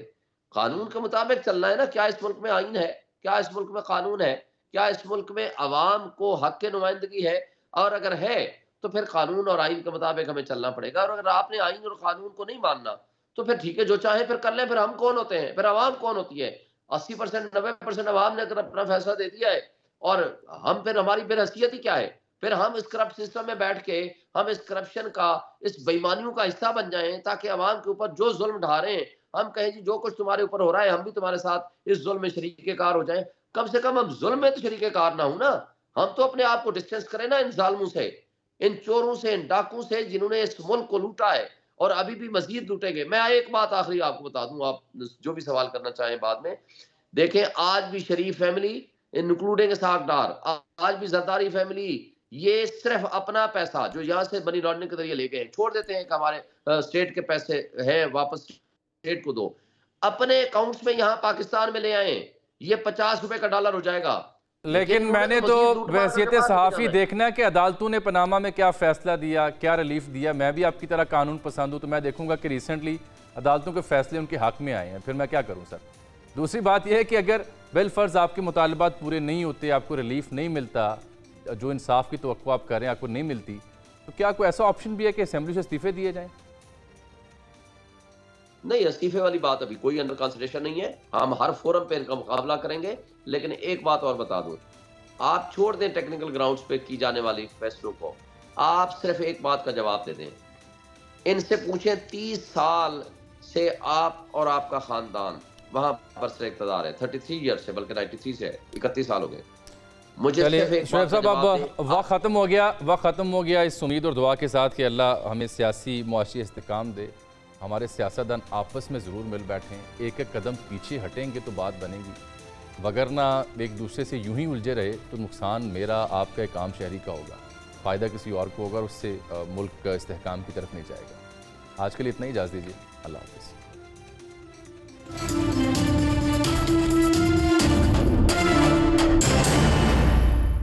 कानून के मुताबिक चलना है ना। क्या इस मुल्क में आईन है? क्या इस मुल्क में कानून है? क्या इस मुल्क में अवाम को हक की नुमाइंदगी है? और अगर है तो फिर कानून और आइन के मुताबिक हमें चलना पड़ेगा। और अगर आपने आइन और कानून को नहीं मानना तो फिर ठीक है, जो चाहे फिर कर लें, फिर हम कौन होते हैं, फिर अवाम कौन होती है? 80% 90% अवाम ने अगर अपना फैसला दे दिया है और हम फिर, हमारी फिर हैसियत ही क्या है? फिर हम इस करप्ट सिस्टम में बैठ के हम इस करप्शन का, इस बेईमानियों का हिस्सा बन जाएं, ताकि अवाम के ऊपर जो जुल्म ढा रहे हैं हम कहें जी जो कुछ तुम्हारे ऊपर हो रहा है हम भी तुम्हारे साथ इस जुल्म में शरीके-कार हो जाएं। कम से कम हम जुल्म में तो शरीके-कार ना हो ना। हम तो अपने आप को डिस्टेंस करें ना इन जालिमों से, इन चोरों से, इन डाकुओं से, जिन्होंने इस मुल्क को लूटा है और अभी भी मजीद लूटेंगे। मैं एक बात आखिरी आपको बता दूं, आप जो भी सवाल करना चाहें बाद में। देखें, आज भी शरीफ फैमिली इंक्लूडिंग इसहाक डार, आज भी जरदारी फैमिली, ये सिर्फ अपना पैसा जो यहाँ से मनी लॉन्ड्रिंग के जरिए ले गए, छोड़ देते हैं कि हमारे स्टेट के पैसे हैं वापस स्टेट को दो, अपने अकाउंट्स में यहाँ पाकिस्तान में ले आए, ये 50 रुपए का डॉलर हो जाएगा। लेकिन मैंने तो वहसियत सहाफ़ी देखना है कि अदालतों ने पनामा में क्या फ़ैसला दिया, क्या रिलीफ दिया। मैं भी आपकी तरह कानून पसंद हूँ, तो मैं देखूंगा कि रिसेंटली अदालतों के फैसले उनके हक में आए हैं, फिर मैं क्या करूँ सर। दूसरी बात यह है कि अगर बिलफर्ज आपके मुतालबात पूरे नहीं होते, आपको रिलीफ नहीं मिलता, जो इंसाफ की तवक्को आप कर रहे हैं आपको नहीं मिलती, तो क्या कोई ऐसा ऑप्शन भी है कि असेंबली से इस्तीफे दिए जाएं? नहीं, इस्तीफे वाली बात अभी कोई अंडर कंसिडरेशन नहीं है। हम हर फोरम पे इनका मुकाबला करेंगे। लेकिन एक बात और बता दूं, आप छोड़ दें टेक्निकल ग्राउंड्स पे की जाने वाली फैसलों को, आप सिर्फ एक बात का जवाब दे दें। इनसे पूछें 30 साल से आप और आपका खानदान वहां पर से इक़्तिदार है, 33 ईयर से, बल्कि 93 से 31 साल हो गए। मुझे सिर्फ चलिए एक शुएब बात का साहब, जवाब अब दें। वक्त ख़त्म हो गया इस उम्मीद और दुआ के साथ कि अल्लाह हमें सियासी मुआशी इस्तेकाम दे, हमारे सियासतदान आपस में ज़रूर मिल बैठें, एक एक कदम पीछे हटेंगे तो बात बनेगी, वगरना एक दूसरे से यूं ही उलझे रहे तो नुकसान मेरा आपका एक आम शहरी का होगा, फ़ायदा किसी और को होगा और उससे मुल्क इस्तेहकाम की तरफ नहीं जाएगा। आज के लिए इतना ही, इजाज़त दीजिए, अल्लाह हाफ़िज़।